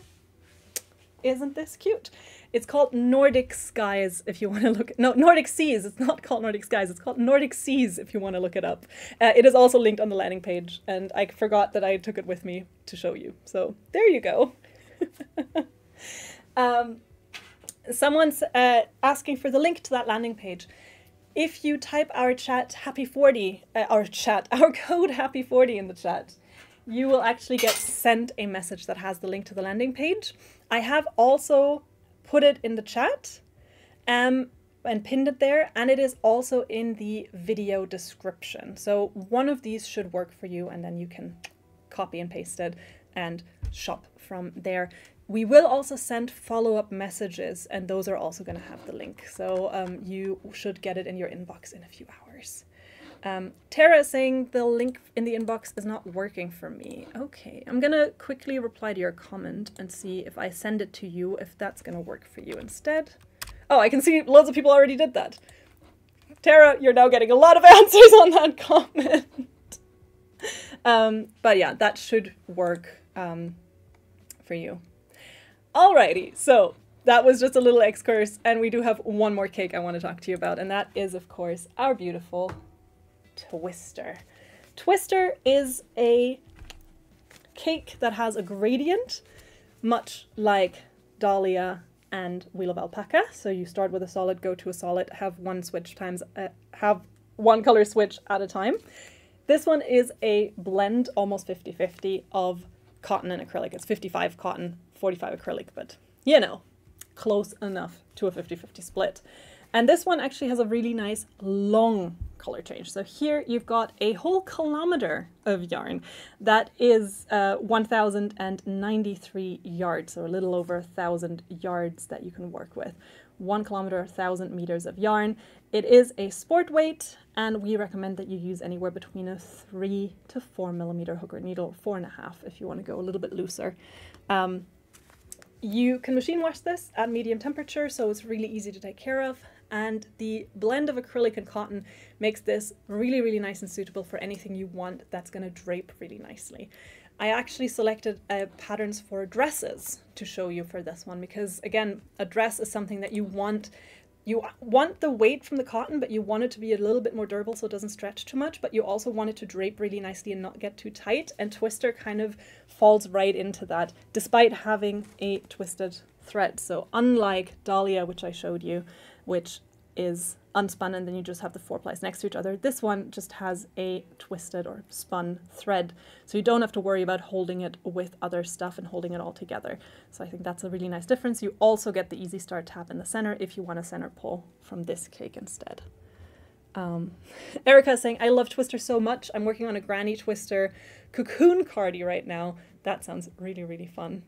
isn't this cute? It's called Nordic Skies if you want to look... No, Nordic Seas. It's not called Nordic Skies. It's called Nordic Seas if you want to look it up. It is also linked on the landing page, and I forgot that I took it with me to show you. So there you go. Someone's asking for the link to that landing page. If you type our chat happy40, our code happy40 in the chat, you will actually get sent a message that has the link to the landing page. I have also put it in the chat and pinned it there, and it is also in the video description. So one of these should work for you, and then you can copy and paste it and shop from there. We will also send follow-up messages, and those are also going to have the link. So you should get it in your inbox in a few hours. Tara is saying the link in the inbox is not working for me. Okay, I'm gonna quickly reply to your comment and see if I send it to you, if that's gonna work for you instead. Oh, I can see loads of people already did that. Tara, you're now getting a lot of answers on that comment. But yeah, that should work for you. Alrighty, so that was just a little excursus, and we do have one more cake I want to talk to you about, and that is, of course, our beautiful Twister. Twister is a cake that has a gradient, much like Dahlia and Wheel of Alpaca. So you start with a solid, go to a solid, have one color switch at a time. This one is a blend, almost 50-50, of cotton and acrylic. It's 55 cotton, 45 acrylic, but you know, close enough to a 50-50 split. And this one actually has a really nice long color change. So here you've got a whole kilometer of yarn. That is 1,093 yards, so a little over 1,000 yards that you can work with. 1 kilometer, 1,000 meters of yarn. It is a sport weight, and we recommend that you use anywhere between a 3 to 4 millimeter hook or needle, 4.5 if you want to go a little bit looser. You can machine wash this at medium temperature, so it's really easy to take care of. And the blend of acrylic and cotton makes this really, really nice and suitable for anything you want that's going to drape really nicely. I actually selected patterns for dresses to show you for this one because, again, a dress is something that you want the weight from the cotton, but you want it to be a little bit more durable so it doesn't stretch too much, but you also want it to drape really nicely and not get too tight, and Twister kind of falls right into that, despite having a twisted thread. So unlike Dahlia, which I showed you, which is unspun and then you just have the 4 plies next to each other, this one just has a twisted or spun thread, so you don't have to worry about holding it with other stuff and holding it all together. So I think that's a really nice difference. You also get the Easy Start tab in the center if you want a center pull from this cake instead. Erica is saying, I love Twister so much. I'm working on a Granny Twister cocoon cardi right now. That sounds really, really fun.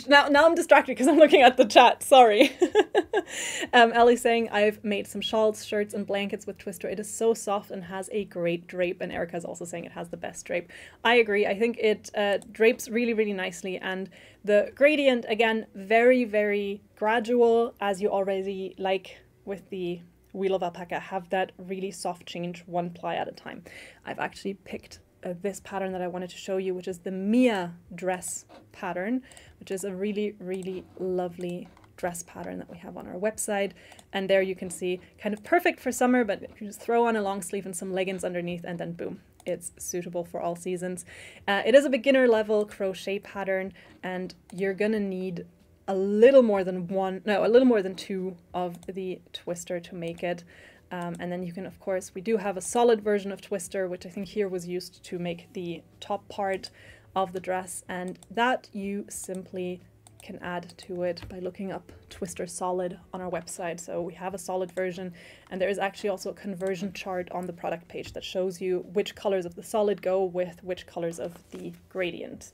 Now I'm distracted because I'm looking at the chat, sorry. Ellie's saying, I've made some shawls, shirts, and blankets with Twister. It is so soft and has a great drape. And Erica's also saying it has the best drape. I agree. I think it drapes really, really nicely. And the gradient, again, very, very gradual, as you already like with the Wheel of Alpaca. Have that really soft change 1 ply at a time. I've actually picked this pattern that I wanted to show you, which is the Mia dress pattern, which is a really, really lovely dress pattern that we have on our website. And there you can see kind of perfect for summer, but you just throw on a long sleeve and some leggings underneath, and then boom, it's suitable for all seasons. It is a beginner level crochet pattern, and you're gonna need a little more than two of the twister to make it. And then you can, of course, we do have a solid version of twister, which I think here was used to make the top part of the dress, and that you simply can add to it by looking up twister solid on our website. So we have a solid version, and there is actually also a conversion chart on the product page that shows you which colors of the solid go with which colors of the gradient.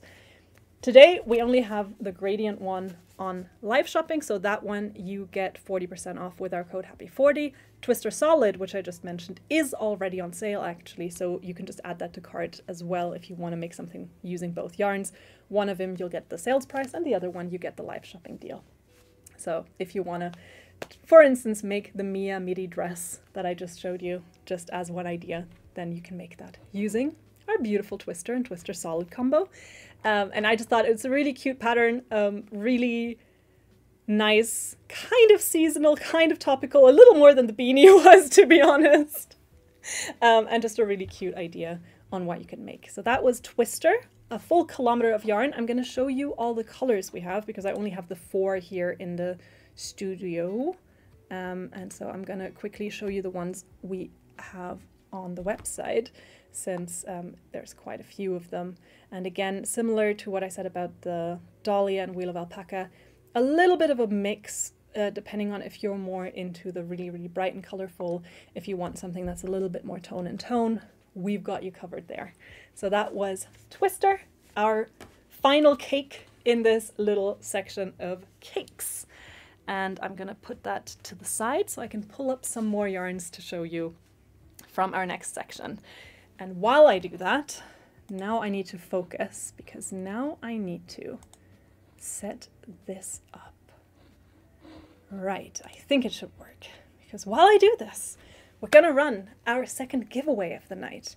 Today we only have the gradient one on live shopping, so that one you get 40% off with our code HAPPY40. Twister Solid, which I just mentioned, is already on sale actually, so you can just add that to cart as well if you want to make something using both yarns. One of them you'll get the sales price, and the other one you get the live shopping deal. So if you want to, for instance, make the Mia midi dress that I just showed you just as one idea, then you can make that using our beautiful Twister and Twister Solid combo. And I just thought it's a really cute pattern, really nice, kind of seasonal, kind of topical, a little more than the beanie was, to be honest. And just a really cute idea on what you can make. So that was Twister, a full kilometer of yarn. I'm going to show you all the colors we have because I only have the 4 here in the studio. And so I'm going to quickly show you the ones we have on the website, since there's quite a few of them. And again, similar to what I said about the Dahlia and Wheel of Alpaca, a little bit of a mix depending on if you're more into the really, really bright and colorful. If you want something that's a little bit more tone and tone, we've got you covered there. So that was Twister, our final cake in this little section of cakes. And I'm gonna put that to the side so I can pull up some more yarns to show you from our next section. And while I do that, now I need to focus, because now I need to set this up. Right, I think it should work, because while I do this, we're gonna run our second giveaway of the night.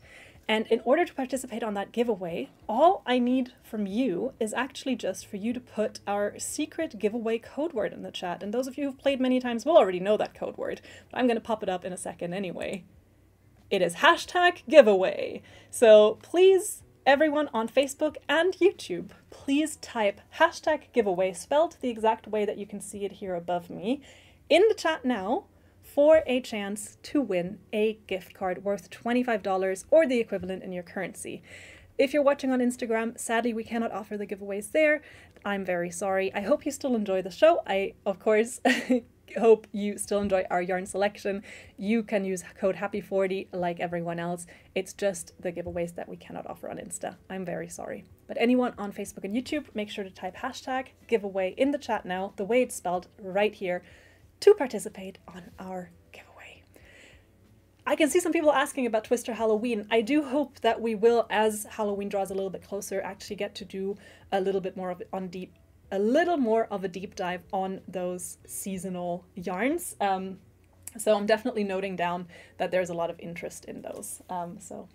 And in order to participate on that giveaway, all I need from you is actually just for you to put our secret giveaway code word in the chat. And those of you who've played many times will already know that code word, but I'm gonna pop it up in a second anyway. It is #giveaway. So please, everyone on Facebook and YouTube, please type #giveaway, spelled the exact way that you can see it here above me, in the chat now for a chance to win a gift card worth $25 or the equivalent in your currency. If you're watching on Instagram, sadly we cannot offer the giveaways there. I'm very sorry. I hope you still enjoy the show. I, of course, hope you still enjoy our yarn selection. You can use code HAPPY40 like everyone else. It's just the giveaways that we cannot offer on Insta. I'm very sorry. But anyone on Facebook and YouTube, make sure to type #giveaway in the chat now, the way it's spelled right here, to participate on our giveaway. I can see some people asking about Twister Halloween. I do hope that we will, as Halloween draws a little bit closer, actually get to do a little bit more of a deep dive on those seasonal yarns. So I'm definitely noting down that there's a lot of interest in those. So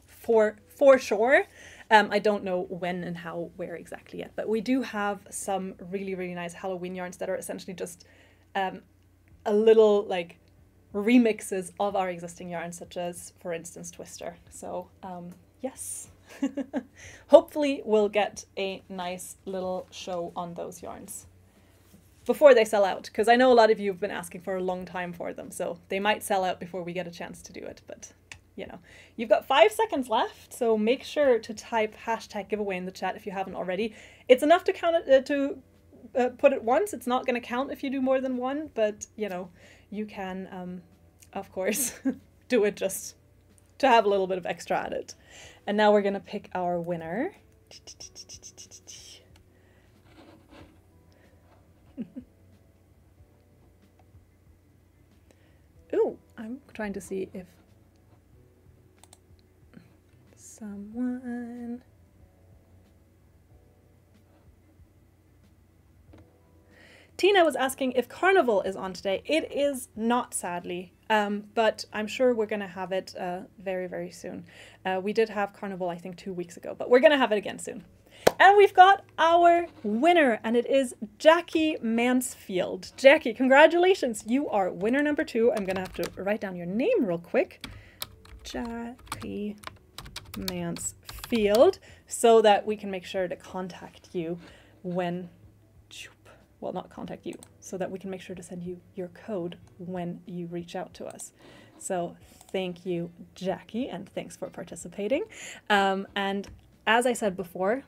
for sure. I don't know when and how, where exactly yet, but we do have some really, really nice Halloween yarns that are essentially just a little like remixes of our existing yarns, such as, for instance, Twister. So yes. Hopefully we'll get a nice little show on those yarns before they sell out, because I know a lot of you have been asking for a long time for them, so they might sell out before we get a chance to do it. But you know, you've got 5 seconds left, so make sure to type #giveaway in the chat if you haven't already. It's enough to count it put it once. It's not going to count if you do more than one, but you know, you can of course do it just to have a little bit of extra at it. And now we're going to pick our winner. Ooh, I'm trying to see if someone... Tina was asking if Carnival is on today. It is not, sadly, but I'm sure we're going to have it very, very soon. We did have Carnival, I think, 2 weeks ago, but we're going to have it again soon. And we've got our winner, and it is Jackie Mansfield. Jackie, congratulations. You are winner number 2. I'm going to have to write down your name real quick. Jackie Mansfield, so that we can make sure to contact you when, well, not contact you, so that we can make sure to send you your code when you reach out to us. So thank you, Jackie, and thanks for participating. And as I said before,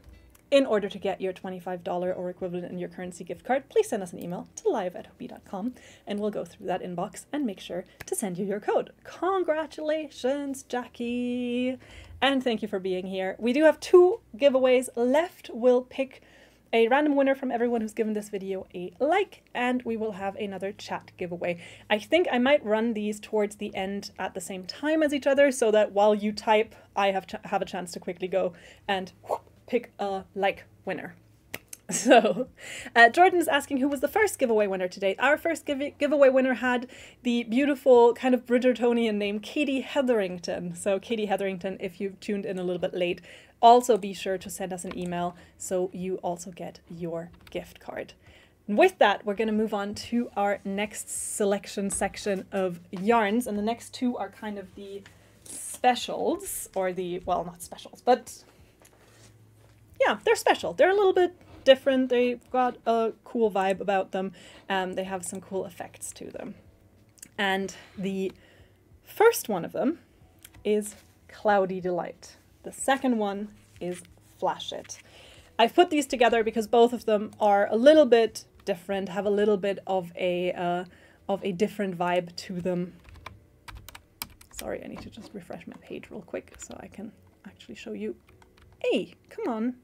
in order to get your $25 or equivalent in your currency gift card, please send us an email to live@hobbii.com and we'll go through that inbox and make sure to send you your code. Congratulations, Jackie! And thank you for being here. We do have 2 giveaways left. We'll pick a random winner from everyone who's given this video a like, and we will have another chat giveaway. I think I might run these towards the end at the same time as each other, so that while you type, I have a chance to quickly go and pick a like winner. So, Jordan is asking who was the first giveaway winner today. Our first giveaway winner had the beautiful kind of Bridgertonian name, Katie Hetherington. So Katie Hetherington, if you've tuned in a little bit late, also be sure to send us an email so you also get your gift card. And with that, we're going to move on to our next selection section of yarns. And the next 2 are kind of the specials, or the, well, not specials, but yeah, they're special. They're a little bit different. They've got a cool vibe about them. They have some cool effects to them. And the first one of them is Cloudy Delight. The second one is Flash It. I've put these together because both of them are a little bit different, have a little bit of a different vibe to them. Sorry, I need to just refresh my page real quick so I can actually show you. Hey, come on.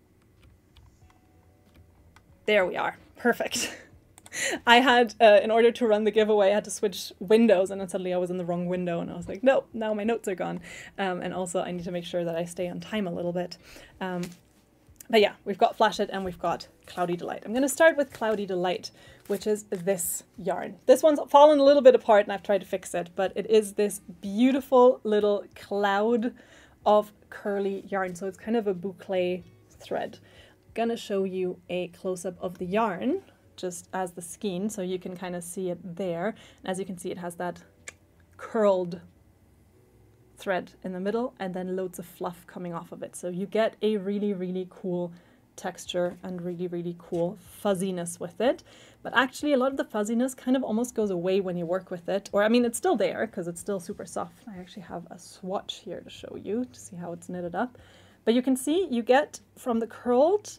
There we are. Perfect. I had, in order to run the giveaway, I had to switch windows, and then suddenly I was in the wrong window, and I was like, no, now my notes are gone. And also I need to make sure that I stay on time a little bit. But yeah, we've got Flash It and we've got Cloudy Delight. I'm going to start with Cloudy Delight, which is this yarn. This one's fallen a little bit apart and I've tried to fix it, but it is this beautiful little cloud of curly yarn. So it's kind of a boucle thread. I'm gonna show you a close-up of the yarn just as the skein, so you can kind of see it there. And as you can see, it has that curled thread in the middle and then loads of fluff coming off of it. So you get a really, really cool texture and really, really cool fuzziness with it. But actually a lot of the fuzziness kind of almost goes away when you work with it. Or I mean, it's still there because it's still super soft. I actually have a swatch here to show you to see how it's knitted up. But you can see you get from the curled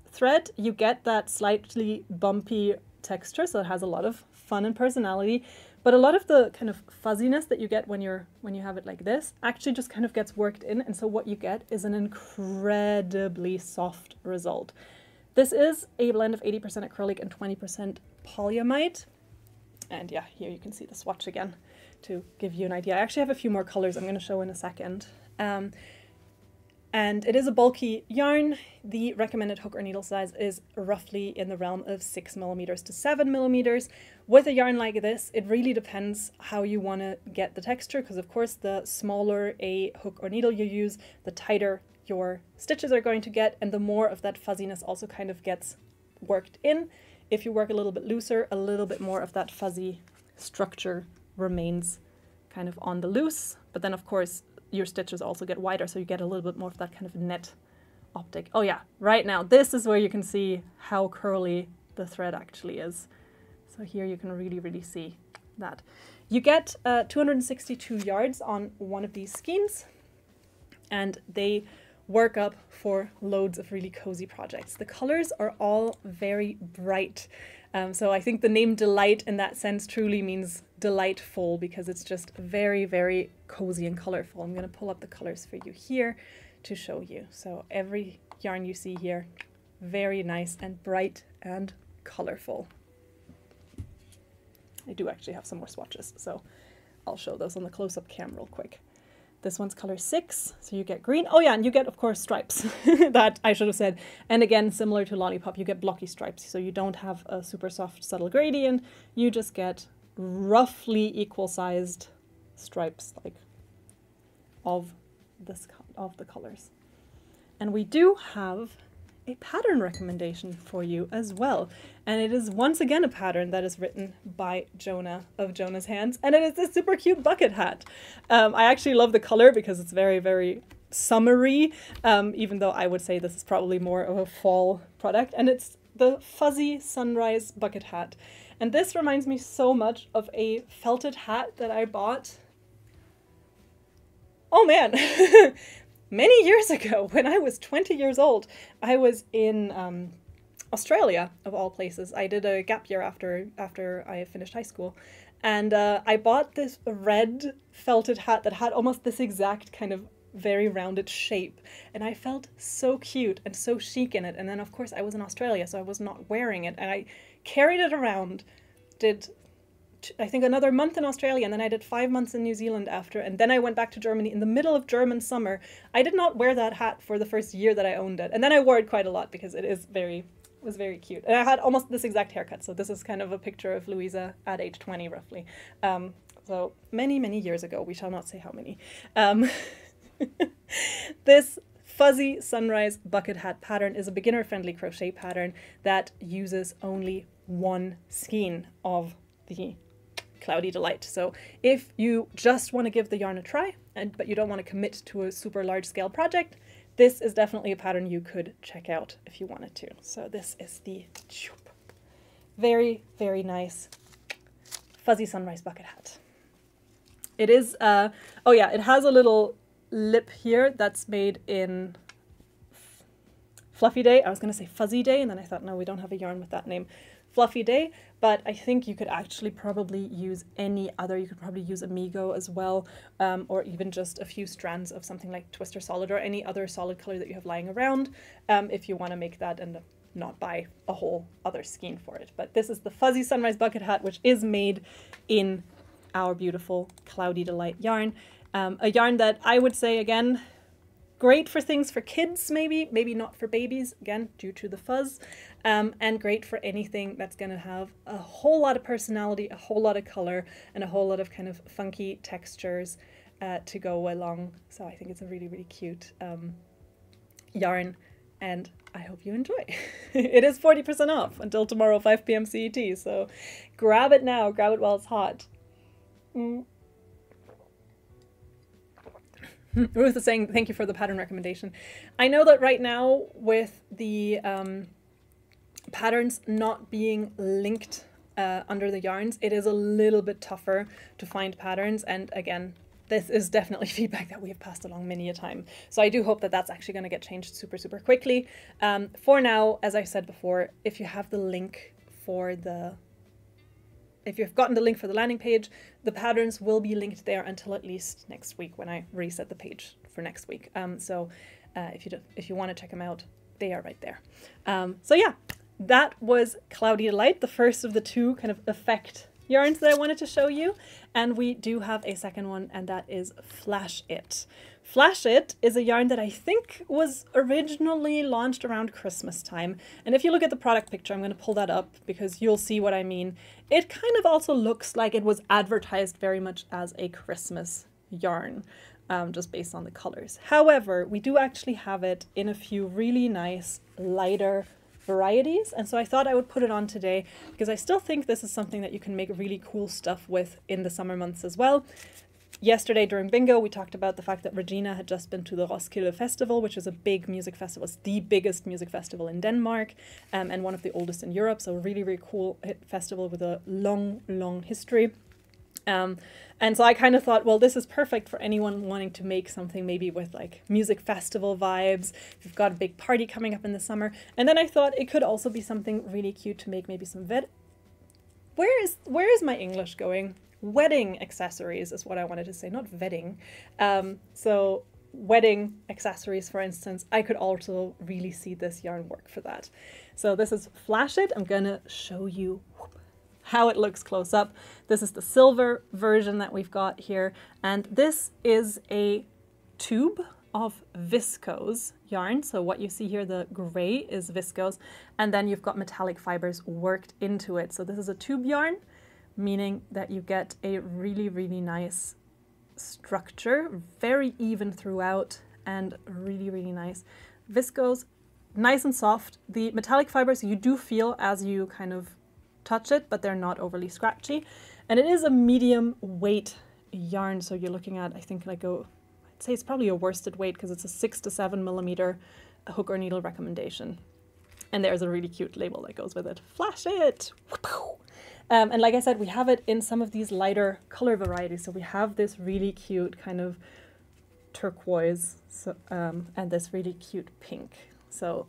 thread, you get that slightly bumpy texture, so it has a lot of fun and personality, but a lot of the kind of fuzziness that you get when you have it like this actually just kind of gets worked in, and so what you get is an incredibly soft result. This is a blend of 80% acrylic and 20% polyamide, and yeah, here you can see the swatch again to give you an idea. I actually have a few more colors I'm going to show in a second. And it is a bulky yarn. The recommended hook or needle size is roughly in the realm of 6mm to 7mm. With a yarn like this, it really depends how you want to get the texture, because of course the smaller a hook or needle you use, the tighter your stitches are going to get, and the more of that fuzziness also kind of gets worked in. If you work a little bit looser, a little bit more of that fuzzy structure remains kind of on the loose, but then of course your stitches also get wider, so you get a little bit more of that kind of net optic. Oh yeah, right now, this is where you can see how curly the thread actually is. So here you can really, really see that. You get 262 yards on one of these skeins, and they work up for loads of really cozy projects. The colors are all very bright. So I think the name Delight in that sense truly means delightful, because it's just very, very cozy and colorful. I'm going to pull up the colors for you here to show you. So every yarn you see here, very nice and bright and colorful. I do actually have some more swatches, so I'll show those on the close-up cam real quick. This one's color 6, so you get green. Oh yeah, and you get, of course, stripes. That I should have said. And again, similar to Lollipop, you get blocky stripes, so you don't have a super soft, subtle gradient. You just get roughly equal-sized stripes, like, of the colors. And we do have a pattern recommendation for you as well. And it is once again a pattern that is written by Jonah of Jonah's Hands. And it is this super cute bucket hat. I actually love the color because it's very, very summery, even though I would say this is probably more of a fall product. And it's the Fuzzy Sunrise bucket hat. And this reminds me so much of a felted hat that I bought. Oh man! Many years ago, when I was 20 years old, I was in Australia, of all places. I did a gap year after I finished high school. And I bought this red felted hat that had almost this exact kind of very rounded shape. And I felt so cute and so chic in it. And then, of course, I was in Australia, so I was not wearing it. And I carried it around, did I think another month in Australia, and then I did 5 months in New Zealand after, and then I went back to Germany in the middle of German summer. I did not wear that hat for the first year that I owned it, and then I wore it quite a lot because it was very cute. And I had almost this exact haircut, so this is kind of a picture of Louisa at age 20 roughly. So many, many years ago, we shall not say how many. This Fuzzy Sunrise bucket hat pattern is a beginner-friendly crochet pattern that uses only one skein of the Cloudy Delight. So if you just want to give the yarn a try, but you don't want to commit to a super large scale project, this is definitely a pattern you could check out if you wanted to. So this is the very, very nice Fuzzy Sunrise bucket hat. It is, oh yeah, it has a little lip here that's made in Fluffy Day. I was going to say Fuzzy Day, and then I thought, no, we don't have a yarn with that name. Fluffy Day, but I think you could actually probably use any other. You could probably use Amigo as well, or even just a few strands of something like Twister Solid or any other solid color that you have lying around, if you want to make that and not buy a whole other skein for it. But this is the Fuzzy Sunrise bucket hat, which is made in our beautiful Cloudy Delight yarn. A yarn that I would say, again, great for things for kids, maybe not for babies, again, due to the fuzz, and great for anything that's going to have a whole lot of personality, a whole lot of color, and a whole lot of kind of funky textures to go along. So I think it's a really, really cute yarn, and I hope you enjoy. It is 40% off until tomorrow, 5 p.m. CET, so grab it now, grab it while it's hot. Ruth is saying, thank you for the pattern recommendation. I know that right now with the patterns not being linked under the yarns, it is a little bit tougher to find patterns. And again, this is definitely feedback that we have passed along many a time. So I do hope that that's actually going to get changed super, super quickly. For now, as I said before, if you have the link for if you've gotten the link for the landing page, the patterns will be linked there until at least next week when I reset the page for next week. So if you want to check them out, they are right there. So yeah, that was Cloudy Delight, the first of the two kind of effect yarns that I wanted to show you. And we do have a second one, and that is Flash It. Flash It is a yarn that I think was originally launched around Christmas time. And if you look at the product picture, I'm going to pull that up because you'll see what I mean. It kind of also looks like it was advertised very much as a Christmas yarn, just based on the colors. However, we do actually have it in a few really nice, lighter varieties. And so I thought I would put it on today because I still think this is something that you can make really cool stuff with in the summer months as well. Yesterday during bingo, we talked about the fact that Regina had just been to the Roskilde Festival, which is a big music festival. It's the biggest music festival in Denmark, and one of the oldest in Europe. So a really, really cool festival with a long, long history. And so I kind of thought, well, this is perfect for anyone wanting to make something maybe with like music festival vibes. We've got a big party coming up in the summer. And then I thought it could also be something really cute to make maybe some Where is my English going? Wedding accessories is what I wanted to say, not wedding. So wedding accessories, for instance, I could also really see this yarn work for that. So this is Flash It. I'm gonna show you how it looks close up. This is the silver version that we've got here, and this is a tube of viscose yarn. So what you see here, the gray is viscose, and then you've got metallic fibers worked into it. So this is a tube yarn, meaning that you get a really, really nice structure, very even throughout, and really, really nice. Viscose, nice and soft. The metallic fibers you do feel as you kind of touch it, but they're not overly scratchy. And it is a medium weight yarn, so you're looking at, I think, like I'd say it's probably a worsted weight because it's a 6 to 7 millimeter hook or needle recommendation. And there's a really cute label that goes with it. Flash it! And like I said, we have it in some of these lighter color varieties. So we have this really cute kind of turquoise, and this really cute pink. So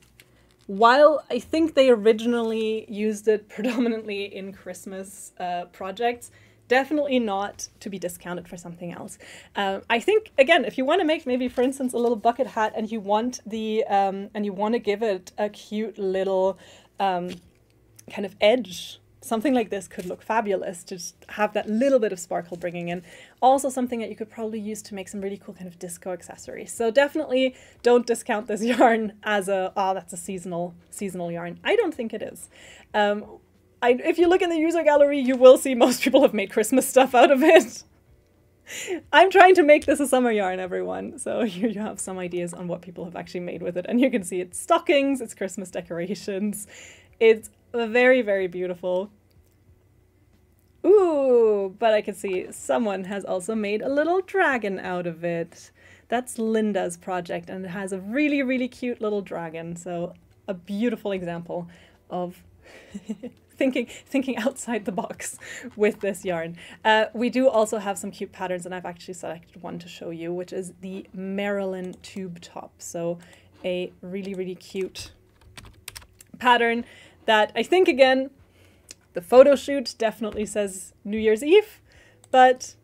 while I think they originally used it predominantly in Christmas projects, definitely not to be discounted for something else. I think, again, if you want to make maybe, for instance, a little bucket hat and you want the and you want to give it a cute little kind of edge, something like this could look fabulous to just have that little bit of sparkle bringing in. Also something that you could probably use to make some really cool kind of disco accessories. So definitely don't discount this yarn as a, oh, that's a seasonal yarn. I don't think it is. If you look in the user gallery, you will see most people have made Christmas stuff out of it. I'm trying to make this a summer yarn, everyone. So here you have some ideas on what people have actually made with it. And you can see it's stockings, it's Christmas decorations. It's very, very beautiful. Ooh, but I can see someone has also made a little dragon out of it. That's Linda's project, and it has a really, really cute little dragon. So a beautiful example of thinking outside the box with this yarn. We do also have some cute patterns, and I've actually selected one to show you, which is the Marilyn tube top. So a really, really cute pattern that I think, again, the photo shoot definitely says New Year's Eve, but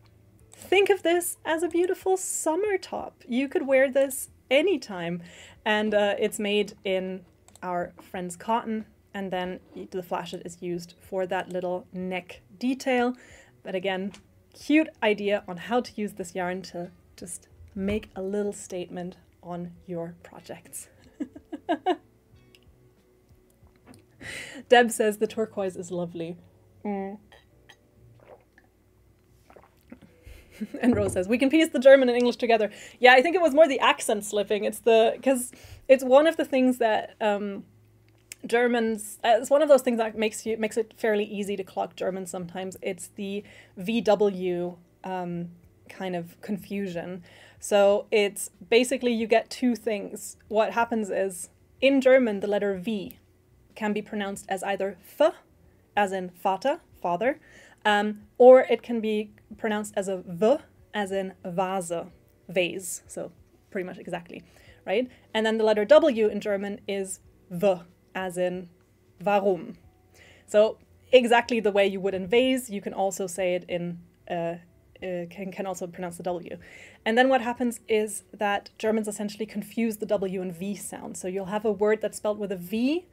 think of this as a beautiful summer top. You could wear this anytime, and it's made in our friend's cotton, and then the flashette is used for that little neck detail. But again, cute idea on how to use this yarn to just make a little statement on your projects. Deb says the turquoise is lovely. And Rose says, we can piece the German and English together. Yeah, I think it was more the accent slipping. Because it's one of the things that Germans, it's one of those things that makes it fairly easy to clock German sometimes. It's the VW kind of confusion. So it's basically you get two things. What happens is in German, the letter V can be pronounced as either F, as in Vater, father, or it can be pronounced as a V, as in Vase, vase. So pretty much exactly, right? And then the letter W in German is V, as in warum. So exactly the way you would in vase, you can also say it in, can also pronounce the W. And then what happens is that Germans essentially confuse the W and V sound. So you'll have a word that's spelled with a V,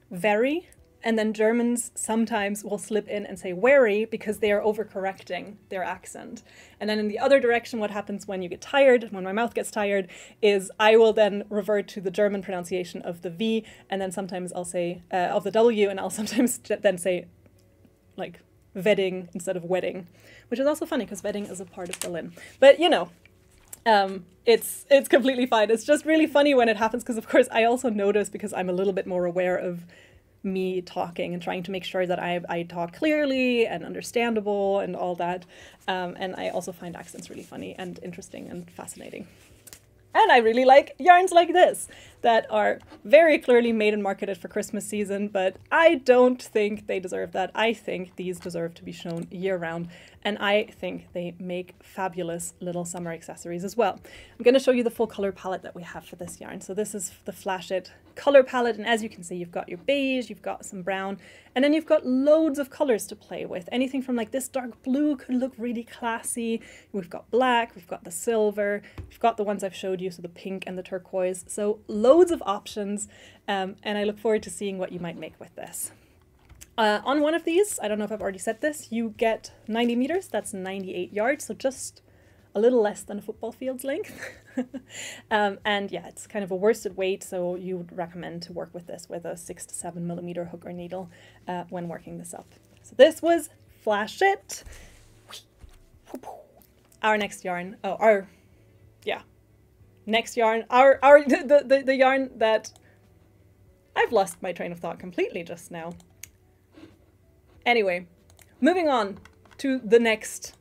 very, and then Germans sometimes will slip in and say wary because they are overcorrecting their accent. And then in the other direction, what happens when you get tired, when my mouth gets tired, is I will then revert to the German pronunciation of the V, and then sometimes I'll say, of the W, and I'll sometimes then say, like, wedding instead of wedding, which is also funny because wedding is a part of Berlin. But, you know, it's completely fine. It's just really funny when it happens because, of course, I also notice because I'm a little bit more aware of me talking and trying to make sure that I talk clearly and understandable and all that. And I also find accents really funny and interesting and fascinating. And I really like yarns like this that are very clearly made and marketed for Christmas season, but I don't think they deserve that. I think these deserve to be shown year round, and I think they make fabulous little summer accessories as well. I'm going to show you the full color palette that we have for this yarn. So this is the flashette color palette, and as you can see, you've got your beige, you've got some brown, and then you've got loads of colors to play with. Anything from like this dark blue could look really classy. We've got black, we've got the silver, we've got the ones I've showed you, so the pink and the turquoise. So loads of options, and I look forward to seeing what you might make with this. On one of these, I don't know if I've already said this, you get 90 meters, that's 98 yards, so just a little less than a football field's length. And yeah, it's kind of a worsted weight, so you would recommend to work with this with a 6 to 7 millimeter hook or needle when working this up. So this was Flash It. Our next yarn, next yarn, the yarn that I've lost my train of thought completely just now. Anyway, moving on to the next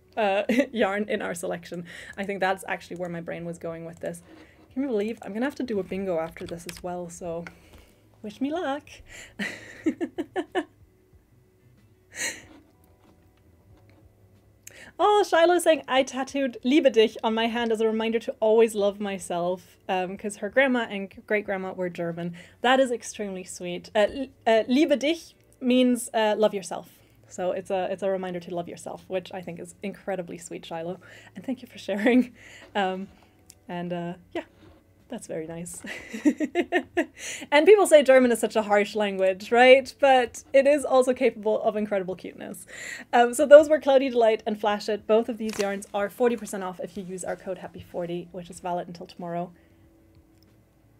yarn in our selection. I think that's actually where my brain was going with this. Can you believe I'm gonna have to do a bingo after this as well, so wish me luck. Oh, Shiloh's saying, I tattooed Liebe dich on my hand as a reminder to always love myself, because her grandma and great-grandma were German. That is extremely sweet. Liebe dich means love yourself. So it's a reminder to love yourself, which I think is incredibly sweet, Shiloh. And thank you for sharing. Yeah, that's very nice. And people say German is such a harsh language, right? But it is also capable of incredible cuteness. So those were Cloudy Delight and Flash It. Both of these yarns are 40% off if you use our code HAPPY40, which is valid until tomorrow.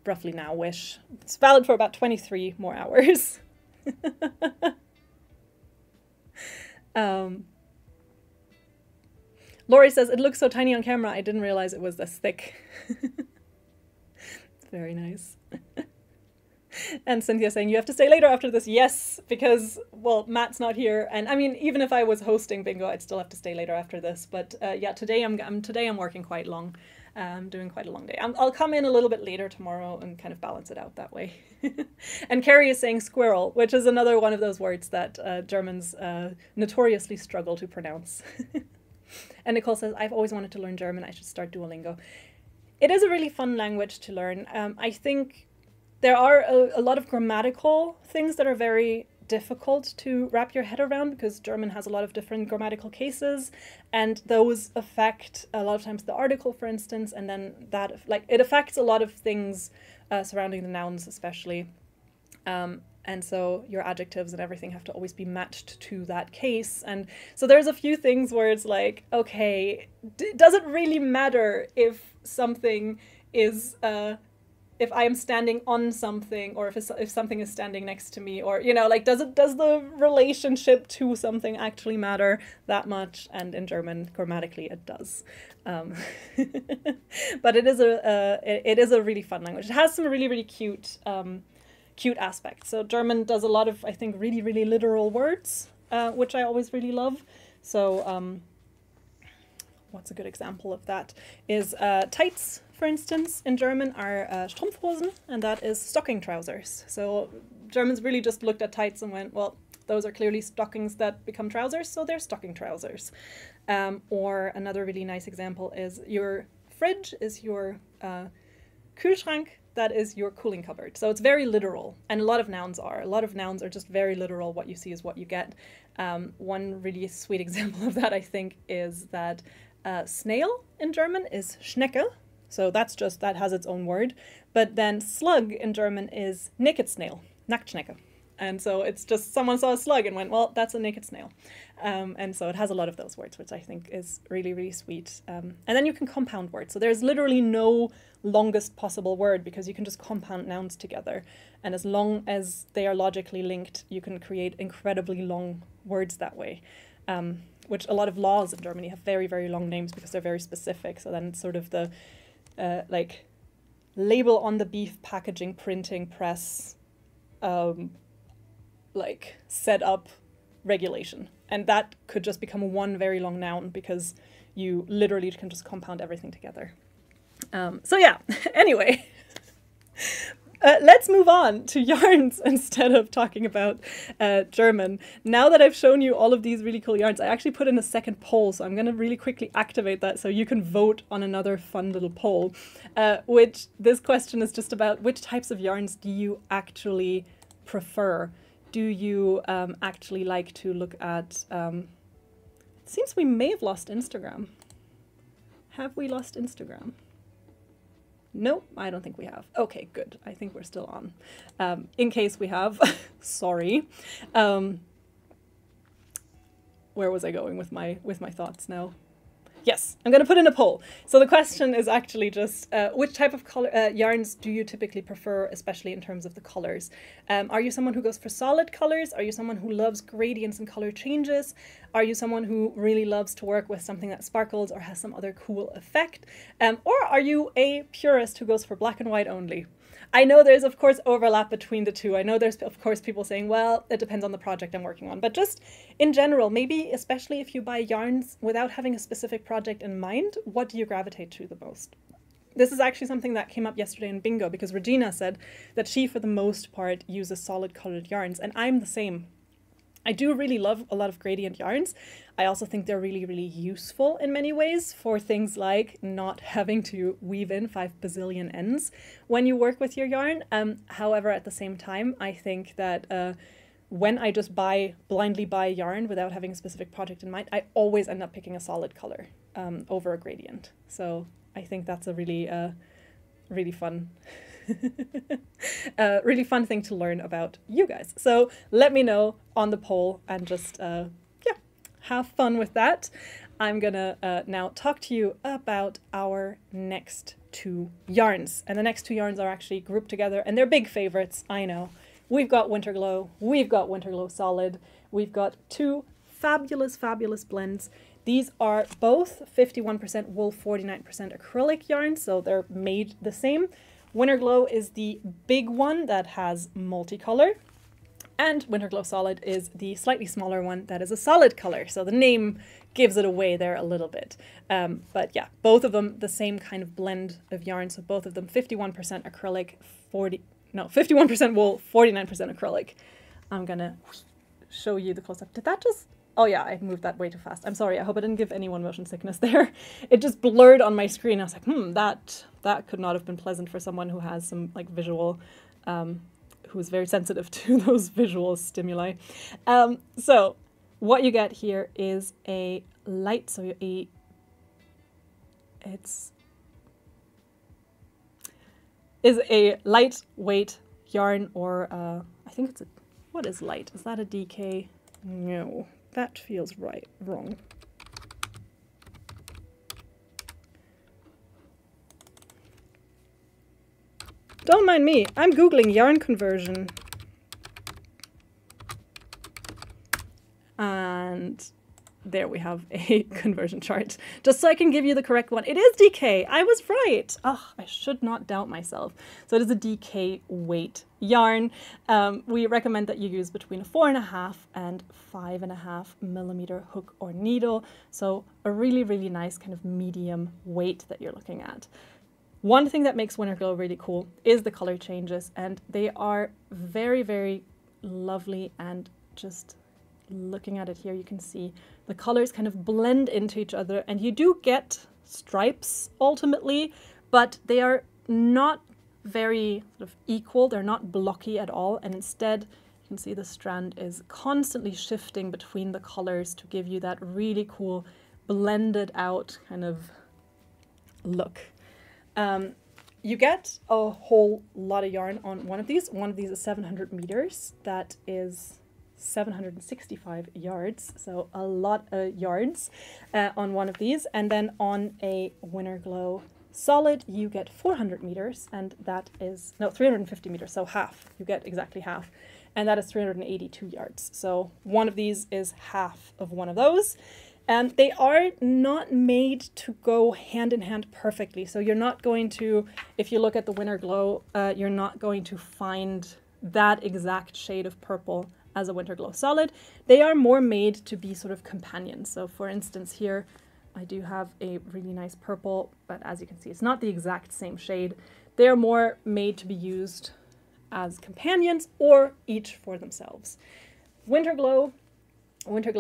Roughly now-ish. It's valid for about 23 more hours. Lori says, it looks so tiny on camera, I didn't realize it was this thick. Very nice. And Cynthia saying, you have to stay later after this. Yes, because, well, Matt's not here. And I mean, even if I was hosting bingo, I'd still have to stay later after this. But yeah, today I'm working quite long. Doing quite a long day. I'll come in a little bit later tomorrow and kind of balance it out that way. And Carrie is saying squirrel, which is another one of those words that Germans notoriously struggle to pronounce. And Nicole says, I've always wanted to learn German. I should start Duolingo. It is a really fun language to learn. I think there are a lot of grammatical things that are very difficult to wrap your head around because German has a lot of different grammatical cases, and those affect a lot of times the article, for instance, and then that, like, it affects a lot of things surrounding the nouns especially. And so your adjectives and everything have to always be matched to that case. And so there's a few things where it's like, okay, does it really matter if something is, if I am standing on something, or if something is standing next to me, or, you know, like, does the relationship to something actually matter that much? And in German, grammatically, it does. But it is a really fun language. It has some really, really cute aspects. So German does a lot of, I think, really, really literal words, which I always really love. So what's a good example of that is tights, for instance, in German are Strumpfhosen, and that is stocking trousers. So Germans really just looked at tights and went, well, those are clearly stockings that become trousers, so they're stocking trousers. Or another really nice example is your fridge is your Kühlschrank, that is your cooling cupboard. So it's very literal, and a lot of nouns are. A lot of nouns are just very literal. What you see is what you get. One really sweet example of that, I think, is that snail in German is Schnecke. So that's just, that has its own word. But then slug in German is naked snail, Nacktschnecke. And so it's just someone saw a slug and went, well, that's a naked snail. And so it has a lot of those words, which I think is really, really sweet. And then you can compound words. So there's literally no longest possible word because you can just compound nouns together. And as long as they are logically linked, you can create incredibly long words that way. Which a lot of laws in Germany have very, very long names because they're very specific. So then it's sort of the like label on the beef, packaging, printing, press, like set up regulation. And that could just become one very long noun because you literally can just compound everything together. So yeah, anyway, let's move on to yarns instead of talking about German. Now that I've shown you all of these really cool yarns, I actually put in a second poll, so I'm going to really quickly activate that so you can vote on another fun little poll, which this question is just about which types of yarns do you actually prefer? Do you actually like to look at... it seems we may have lost Instagram. Have we lost Instagram? Nope, I don't think we have. Okay, good. I think we're still on. In case we have, sorry. where was I going with my thoughts now? Yes, I'm going to put in a poll. So the question is actually just, which type of yarns do you typically prefer, especially in terms of the colors? Are you someone who goes for solid colors? Are you someone who loves gradients and color changes? Are you someone who really loves to work with something that sparkles or has some other cool effect? Or are you a purist who goes for black and white only? I know there's, of course, overlap between the two. I know there's, of course, people saying, well, it depends on the project I'm working on. But just in general, maybe especially if you buy yarns without having a specific project in mind, what do you gravitate to the most? This is actually something that came up yesterday in bingo because Regina said that she, for the most part, uses solid colored yarns. And I'm the same. I do really love a lot of gradient yarns. I also think they're really, really useful in many ways for things like not having to weave in 5 bazillion ends when you work with your yarn. However, at the same time, I think that when I just blindly buy yarn without having a specific project in mind, I always end up picking a solid color over a gradient. So I think that's a really, really fun really fun thing to learn about you guys. So let me know on the poll and just, yeah, have fun with that. I'm gonna now talk to you about our next 2 yarns. And the next 2 yarns are actually grouped together and they're big favorites, I know. We've got Winter Glow, we've got Winter Glow Solid, we've got 2 fabulous, fabulous blends. These are both 51% wool, 49% acrylic yarns, so they're made the same. Winter Glow is the big one that has multicolor, and Winter Glow Solid is the slightly smaller one that is a solid color. So the name gives it away there a little bit. But yeah, both of them the same kind of blend of yarn. So both of them 51% acrylic, 51% wool, 49% acrylic. I'm gonna show you the close-up. Did that just... Oh yeah, I moved that way too fast. I'm sorry, I hope I didn't give anyone motion sickness there. It just blurred on my screen. I was like, that could not have been pleasant for someone who has some like visual, who is very sensitive to those visual stimuli. So what you get here is a light, is a lightweight yarn, or I think it's a, what is light? Is that a DK? No. That feels wrong. Don't mind me, I'm Googling yarn conversion. And there we have a conversion chart, just so I can give you the correct one. It is DK, I was right. Oh, I should not doubt myself. So it is a DK weight yarn. We recommend that you use between a 4.5 and 5.5 millimeter hook or needle. So a really, really nice kind of medium weight that you're looking at. One thing that makes Winter Glow really cool is the color changes, and they are very, very lovely. And just looking at it here, you can see the colors kind of blend into each other, and you do get stripes ultimately, but they are not very sort of equal. They're not blocky at all, and instead you can see the strand is constantly shifting between the colors to give you that really cool blended out kind of look. You get a whole lot of yarn on one of these. One of these is 700 meters. That is 765 yards, so a lot of yards on one of these. And then on a Winter Glow Solid, you get 400 meters, and that is, no, 350 meters, so half. You get exactly half, and that is 382 yards. So one of these is half of one of those. And they are not made to go hand in hand perfectly. So you're not going to, if you look at the Winter Glow, you're not going to find that exact shade of purple as a Winter Glow Solid. They are more made to be sort of companions. So for instance here, I do have a really nice purple, but as you can see, it's not the exact same shade. They are more made to be used as companions or each for themselves. Winter Glow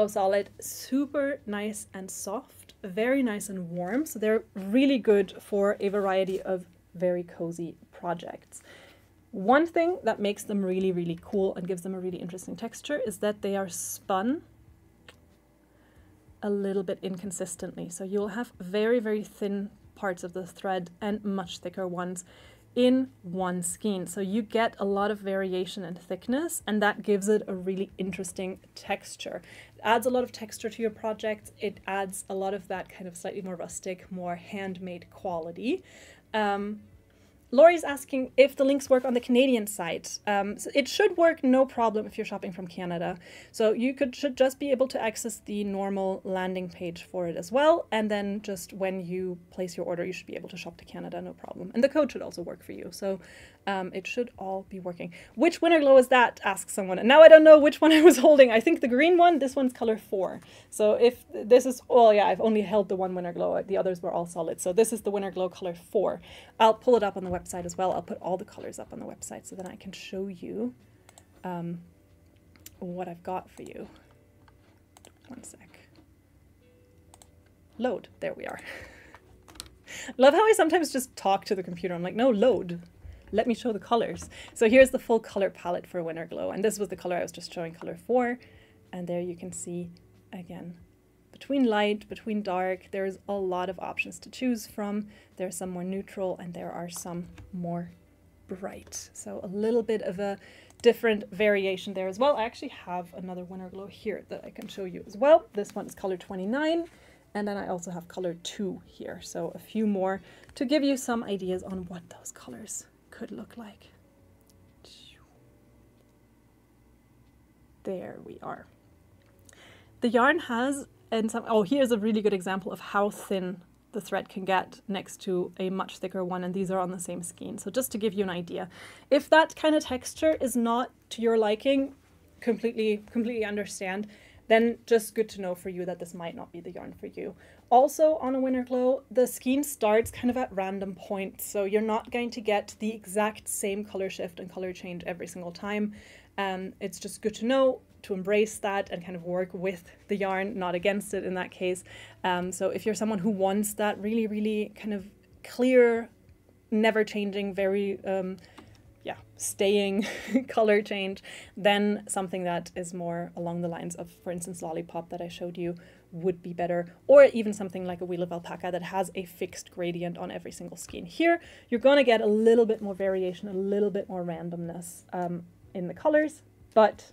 Solid, super nice and soft, very nice and warm. So they're really good for a variety of very cozy projects. One thing that makes them really, really cool and gives them a really interesting texture is that they are spun a little bit inconsistently. So you'll have very, very thin parts of the thread and much thicker ones. in one skein. So you get a lot of variation in thickness, and that gives it a really interesting texture. It adds a lot of texture to your project. It adds a lot of that kind of slightly more rustic, more handmade quality. Laurie's asking if the links work on the Canadian site. So it should work no problem if you're shopping from Canada. So you should just be able to access the normal landing page for it as well. And then just when you place your order, you should be able to shop to Canada, no problem. And the code should also work for you. So it should all be working. Which Winter Glow is that? Asks someone. And now I don't know which one I was holding. I think the green one, this one's color 4. So if this is, oh yeah, I've only held the one Winter Glow. The others were all solid. So this is the Winter Glow color 4. I'll pull it up on the website as well. I'll put all the colors up on the website so that I can show you what I've got for you. One sec. Load. There we are. Love how I sometimes just talk to the computer. I'm like, no, load. Let me show the colors. So here's the full color palette for Winter Glow. And this was the color I was just showing, color 4. And there you can see, again, between light, between dark, there's a lot of options to choose from. There's some more neutral and there are some more bright. So a little bit of a different variation there as well. I actually have another Winter Glow here that I can show you as well. This one is color 29. And then I also have color 2 here. So a few more to give you some ideas on what those colors could look like. There we are. The yarn has, and some, oh, here's a really good example of how thin the thread can get next to a much thicker one, and these are on the same skein. So just to give you an idea, if that kind of texture is not to your liking, completely understand, then just good to know for you that this might not be the yarn for you. Also on a Winter Glow, the skein starts kind of at random points, so you're not going to get the exact same color shift and color change every single time. It's just good to know to embrace that and kind of work with the yarn, not against it in that case. So if you're someone who wants that really, really kind of clear, never changing, very staying color change, then something that is more along the lines of, for instance, Lollipop that I showed you would be better, or even something like a Wheel of Alpaca that has a fixed gradient on every single skein. Here, you're going to get a little bit more variation, a little bit more randomness in the colors, but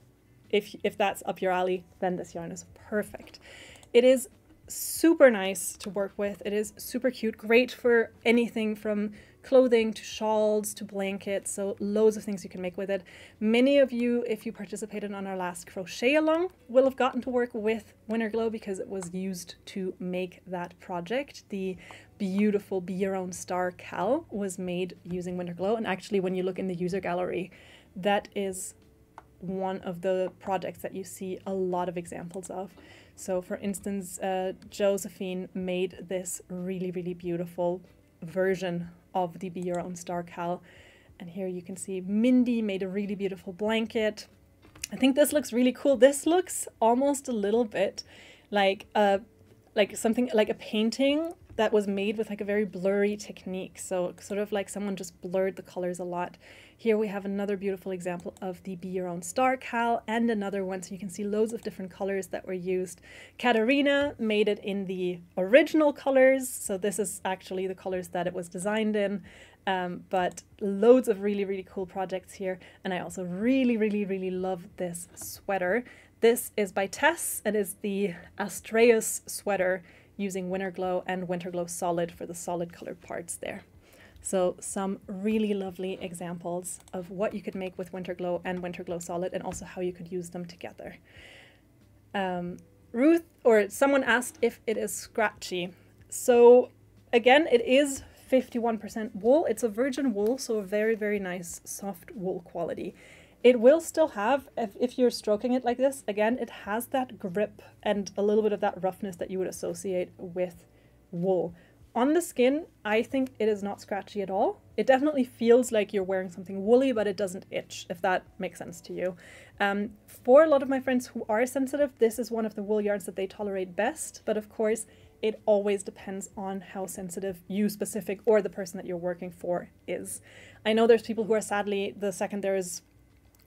if that's up your alley, then this yarn is perfect. It is super nice to work with. It is super cute, great for anything from clothing to shawls to blankets, so loads of things you can make with it. Many of you, if you participated on our last crochet along, will have gotten to work with Winter Glow because it was used to make that project. The beautiful Be Your Own Star Cal was made using Winter Glow, and actually when you look in the user gallery, that is one of the projects that you see a lot of examples of. So for instance, Josephine made this really, really beautiful version of the Be Your Own Star Cal. And here you can see Mindy made a really beautiful blanket. I think this looks really cool. This looks almost a little bit like something like a painting that was made with like a very blurry technique. So sort of like someone just blurred the colors a lot. Here we have another beautiful example of the Be Your Own Star Cal and another one. So you can see loads of different colors that were used. Katarina made it in the original colors. So this is actually the colors that it was designed in. But loads of really, really cool projects here. And I also really, really, really love this sweater. This is by Tess and is the Astreus sweater using Winter Glow and Winter Glow Solid for the solid colored parts there. So some really lovely examples of what you could make with Winter Glow and Winter Glow Solid, and also how you could use them together. Ruth, or someone asked if it is scratchy. So again, it is 51% wool. It's a virgin wool, so a very, very nice soft wool quality. It will still have, if you're stroking it like this, again, it has that grip and a little bit of that roughness that you would associate with wool. On the skin, I think it is not scratchy at all. It definitely feels like you're wearing something woolly, but it doesn't itch, if that makes sense to you. For a lot of my friends who are sensitive, this is one of the wool yarns that they tolerate best, but of course, it always depends on how sensitive you specific or the person that you're working for is. I know there's people who are sadly, the second there is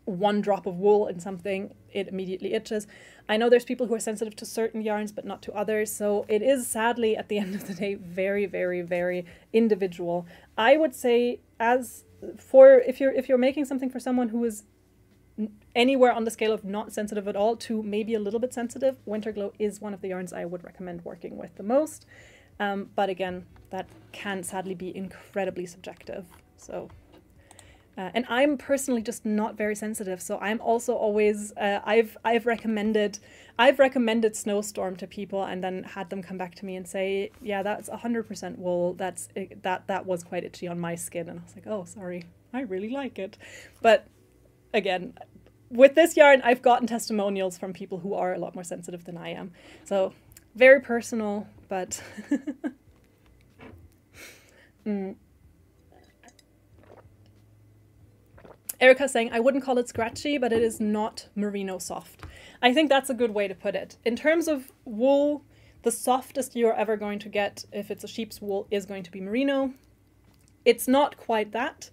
one drop of wool in something, it immediately itches. I know there's people who are sensitive to certain yarns but not to others, so it is sadly at the end of the day very, very, very individual. I would say if you're making something for someone who is anywhere on the scale of not sensitive at all to maybe a little bit sensitive, Winter Glow is one of the yarns I would recommend working with the most. But again, that can sadly be incredibly subjective. So, and I'm personally just not very sensitive. So I'm also always, I've recommended Snowstorm to people and then had them come back to me and say, yeah, that's 100% wool. That was quite itchy on my skin. And I was like, oh, sorry, I really like it. But again, with this yarn, I've gotten testimonials from people who are a lot more sensitive than I am. So very personal, but Erica's saying, I wouldn't call it scratchy, but it is not merino soft. I think that's a good way to put it. In terms of wool, the softest you're ever going to get, if it's a sheep's wool, is going to be merino. It's not quite that.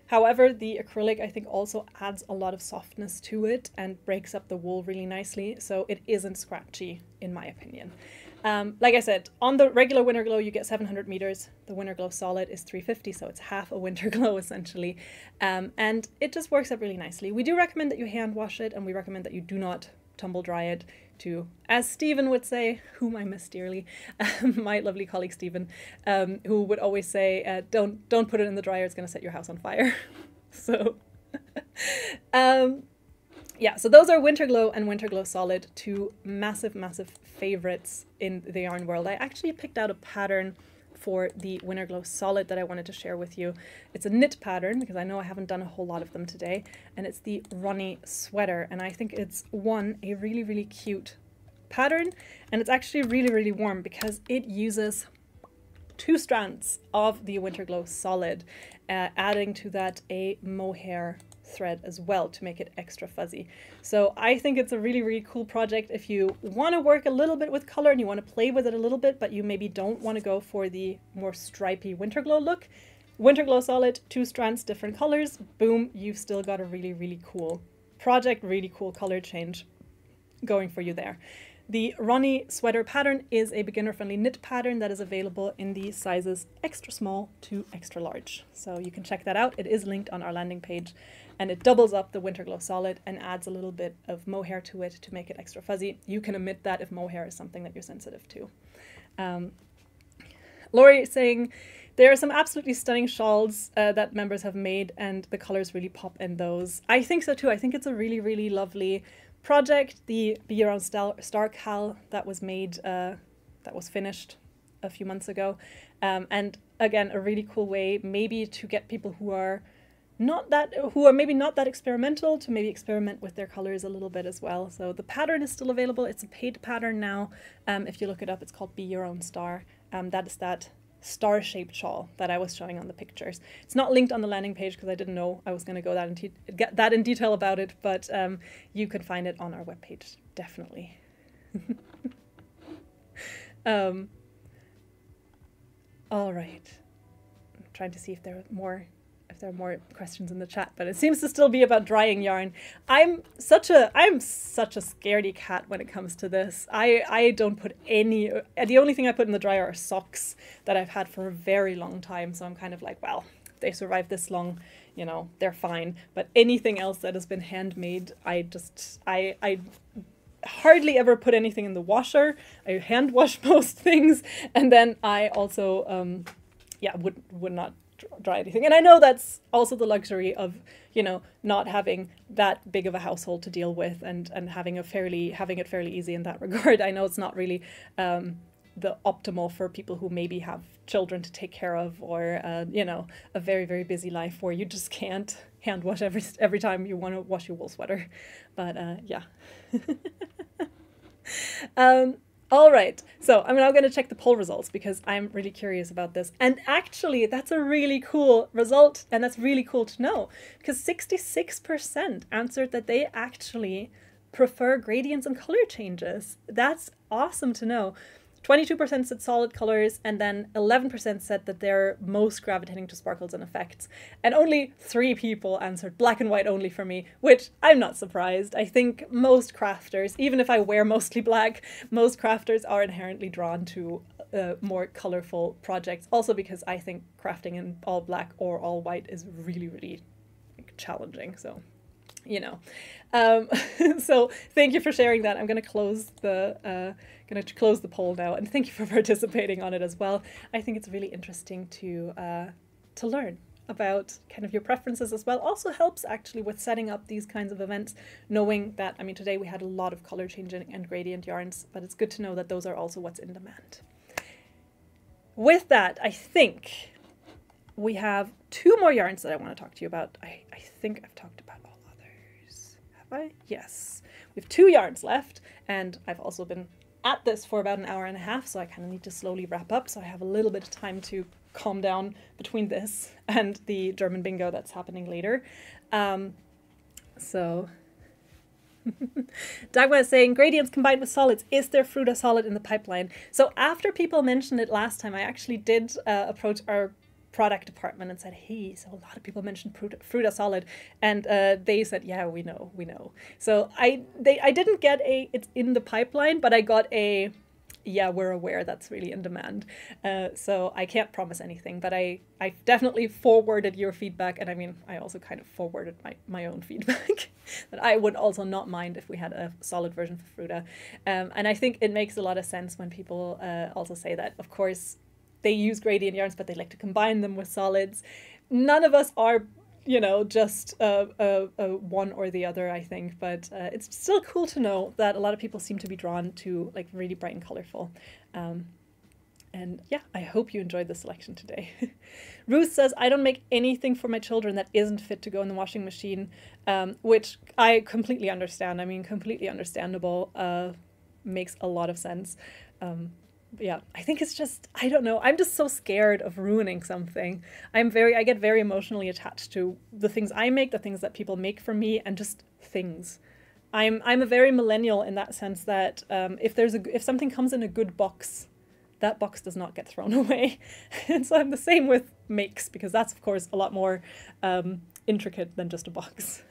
However, the acrylic, I think, also adds a lot of softness to it and breaks up the wool really nicely. So it isn't scratchy, in my opinion. Like I said, on the regular Winter Glow, you get 700 meters. The Winter Glow Solid is 350, so it's half a Winter Glow, essentially. And it just works up really nicely. We do recommend that you hand wash it, and we recommend that you do not tumble dry it to, as Stephen would say, whom I miss dearly, my lovely colleague Stephen, who would always say, don't put it in the dryer, it's going to set your house on fire. So, yeah, so those are Winter Glow and Winter Glow Solid, two massive, massive favorites in the yarn world. I actually picked out a pattern for the Winter Glow Solid that I wanted to share with you. It's a knit pattern because I know I haven't done a whole lot of them today, and it's the Runny Sweater, and I think it's a really, really cute pattern, and it's actually really, really warm because it uses 2 strands of the Winter Glow Solid, adding to that a mohair thread as well to make it extra fuzzy. So I think it's a really, really cool project if you want to work a little bit with color and you want to play with it a little bit, but you maybe don't want to go for the more stripy Winter Glow look. Winter Glow Solid, 2 strands, different colors, boom, you've still got a really, really cool project, really cool color change going for you there. The Runny Sweater pattern is a beginner-friendly knit pattern that is available in the sizes extra small to extra large. So you can check that out. It is linked on our landing page, and it doubles up the Winter Glow Solid and adds a little bit of mohair to it to make it extra fuzzy. You can omit that if mohair is something that you're sensitive to. Lori is saying, there are some absolutely stunning shawls that members have made, and the colors really pop in those. I think so too. I think it's a really, really lovely project. The Be Your Own Star Cal that was made, that was finished a few months ago. And again, a really cool way maybe to get people who are maybe not that experimental to maybe experiment with their colors a little bit as well. So the pattern is still available. It's a paid pattern now. If you look it up, it's called Be Your Own Star. That is that star-shaped shawl that I was showing on the pictures. It's not linked on the landing page because I didn't know I was going to go get that in detail about it, but you can find it on our webpage, definitely. All right. I'm trying to see if there are more questions in the chat, but it seems to still be about drying yarn. I'm such a scaredy cat when it comes to this. I don't put any, the only thing I put in the dryer are socks that I've had for a very long time, so I'm kind of like, well, if they survive this long, you know, they're fine. But anything else that has been handmade, I hardly ever put anything in the washer. I hand wash most things, and then I also would not dry anything. And I know that's also the luxury of, you know, not having that big of a household to deal with and having it fairly easy in that regard. I know it's not really the optimal for people who maybe have children to take care of, or you know, a very, very busy life where you just can't hand wash every time you want to wash your wool sweater. But yeah. All right, so I'm now going to check the poll results because I'm really curious about this. And actually, that's a really cool result, and that's really cool to know, because 66% answered that they actually prefer gradients and color changes. That's awesome to know. 22% said solid colors, and then 11% said that they're most gravitating to sparkles and effects. And only 3 people answered black and white only for me, which I'm not surprised. I think most crafters, even if I wear mostly black, most crafters are inherently drawn to more colorful projects. Also because I think crafting in all black or all white is really, really challenging. So, you know. So thank you for sharing that. I'm going to close the poll now, and thank you for participating on it as well. I think it's really interesting to learn about kind of your preferences as well. Also helps actually with setting up these kinds of events, knowing that, I mean, today we had a lot of color changing and gradient yarns, but it's good to know that those are also what's in demand. With that, I think we have 2 more yarns that I want to talk to you about. I think I've talked about all others. Have I? Yes. We have 2 yarns left, and I've also been at this for about an hour and a half, so I kind of need to slowly wrap up, so I have a little bit of time to calm down between this and the German bingo that's happening later. So Dagmar is saying, gradients combined with solids, is there Fruta solid in the pipeline? So after people mentioned it last time, I actually did approach our product department and said, hey, so a lot of people mentioned Fruta solid, and they said, yeah, we know. So I didn't get a it's in the pipeline, but I got a yeah, we're aware that's really in demand. So I can't promise anything, but I definitely forwarded your feedback, and I mean, I also kind of forwarded my own feedback that I would also not mind if we had a solid version for Fruta. And I think it makes a lot of sense when people also say that, of course, they use gradient yarns, but they like to combine them with solids. None of us are, you know, just one or the other, I think, but it's still cool to know that a lot of people seem to be drawn to like really bright and colorful. And yeah, I hope you enjoyed the selection today. Ruth says, I don't make anything for my children that isn't fit to go in the washing machine, which I completely understand. I mean, completely understandable, makes a lot of sense. Yeah, I think it's just, I don't know, I'm just so scared of ruining something. I get very emotionally attached to the things I make, the things that people make for me, and just things. I'm a very millennial in that sense that if something comes in a good box, that box does not get thrown away. And so I'm the same with makes, because that's of course a lot more intricate than just a box.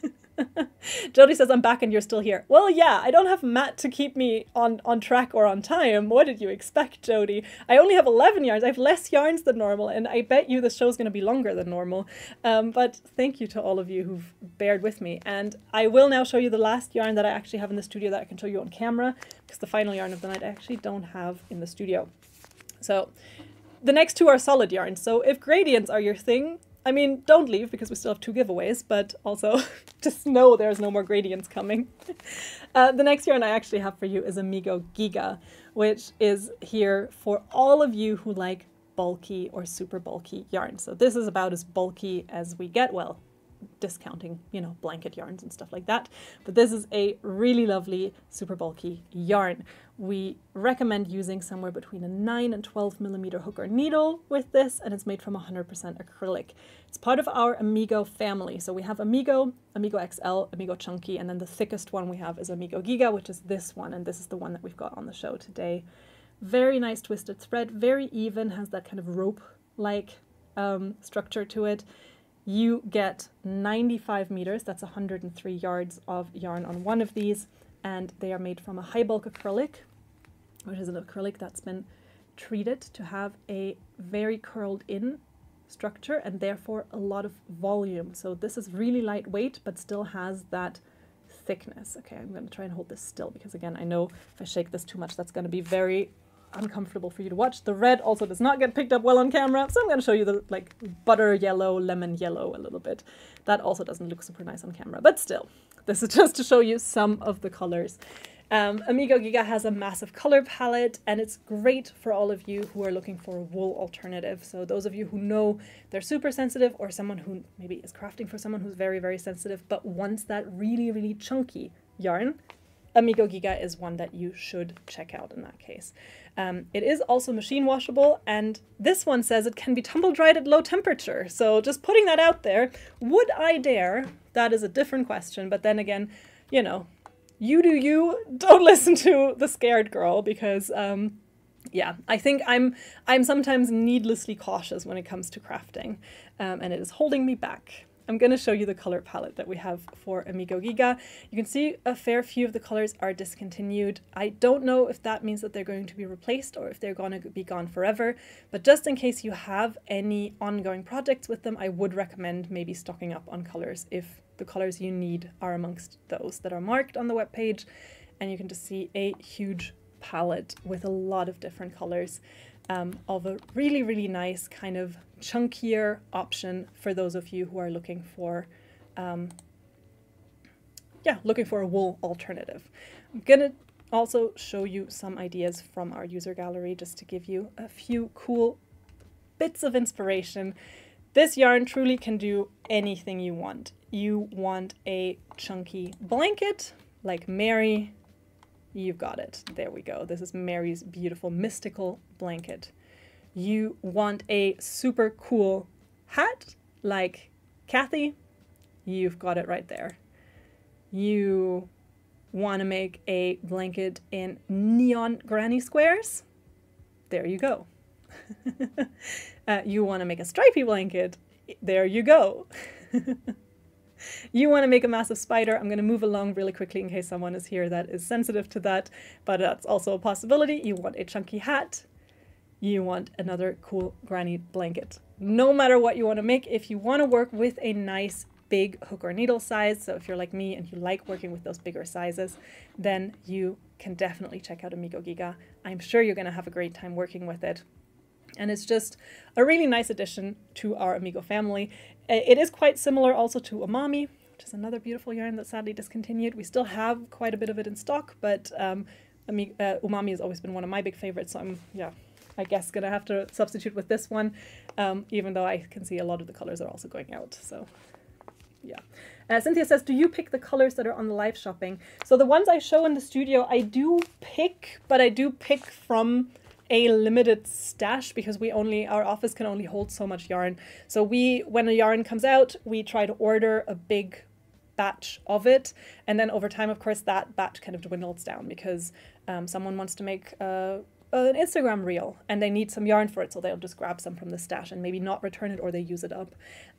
Jody says, I'm back and you're still here. Well, yeah, I don't have Matt to keep me on track or on time. What did you expect, Jody? I only have 11 yarns. I have less yarns than normal, and I bet you the show's going to be longer than normal. But thank you to all of you who've bared with me. And I will now show you the last yarn that I actually have in the studio that I can show you on camera, because the final yarn of the night I actually don't have in the studio. So the next 2 are solid yarns. So if gradients are your thing, I mean, don't leave because we still have 2 giveaways, but also just know there's no more gradients coming. The next yarn I actually have for you is Amigo Giga, which is here for all of you who like bulky or super bulky yarn. So this is about as bulky as we get, well, discounting, you know, blanket yarns and stuff like that. But this is a really lovely, super bulky yarn. We recommend using somewhere between a 9 and 12 millimeter hook or needle with this, and it's made from 100% acrylic. It's part of our Amigo family. So we have Amigo, Amigo XL, Amigo Chunky, and then the thickest one we have is Amigo Giga, which is this one, and this is the one that we've got on the show today. Very nice twisted thread, very even, has that kind of rope-like structure to it. You get 95 meters, that's 103 yards of yarn on one of these, and they are made from a high bulk acrylic, which is an acrylic that's been treated to have a very curled in structure and therefore a lot of volume. So this is really lightweight, but still has that thickness. Okay, I'm going to try and hold this still because again, I know if I shake this too much, that's going to be very uncomfortable for you to watch. The red also does not get picked up well on camera, so I'm going to show you the like butter yellow, lemon yellow a little bit. That also doesn't look super nice on camera, but still, this is just to show you some of the colors. Amigo Giga has a massive color palette, and it's great for all of you who are looking for a wool alternative. So those of you who know they're super sensitive, or someone who maybe is crafting for someone who's very, very sensitive, but wants that really, really chunky yarn, Amigo Giga is one that you should check out in that case. It is also machine washable, and this one says it can be tumble dried at low temperature. So just putting that out there, would I dare? That is a different question, but then again, you know, you do you, don't listen to the scared girl, because yeah, I think I'm sometimes needlessly cautious when it comes to crafting, and it is holding me back. I'm going to show you the color palette that we have for Amigo Giga. You can see a fair few of the colors are discontinued. I don't know if that means that they're going to be replaced or if they're going to be gone forever, but just in case you have any ongoing projects with them, I would recommend maybe stocking up on colors if the colors you need are amongst those that are marked on the webpage. And you can just see a huge palette with a lot of different colors of a really, really nice kind of chunkier option for those of you who are looking for looking for a wool alternative. I'm gonna also show you some ideas from our user gallery just to give you a few cool bits of inspiration. This yarn truly can do anything you want. You want a chunky blanket like Mary, you've got it. There we go. This is Mary's beautiful mystical blanket. You want a super cool hat like Kathy, you've got it right there. You want to make a blanket in neon granny squares, there you go. You want to make a stripy blanket, there you go. You want to make a massive spider. I'm going to move along really quickly in case someone is here that is sensitive to that, but that's also a possibility. You want a chunky hat. You want another cool granny blanket. No matter what you want to make, if you want to work with a nice big hook or needle size, so if you're like me and you like working with those bigger sizes, then you can definitely check out Amigo Giga. I'm sure you're going to have a great time working with it. And it's just a really nice addition to our Amigo family. It is quite similar also to Umami, which is another beautiful yarn that sadly discontinued. We still have quite a bit of it in stock, but Umami has always been one of my big favorites, so I'm, I guess gonna have to substitute with this one, even though I can see a lot of the colors are also going out, so yeah. Cynthia says, do you pick the colors that are on the live shopping? So the ones I show in the studio, I do pick, but I do pick from a limited stash because our office can only hold so much yarn. So when a yarn comes out, we try to order a big batch of it, and then over time, of course, that batch kind of dwindles down because someone wants to make an Instagram reel and they need some yarn for it, so they'll just grab some from the stash and maybe not return it, or they use it up.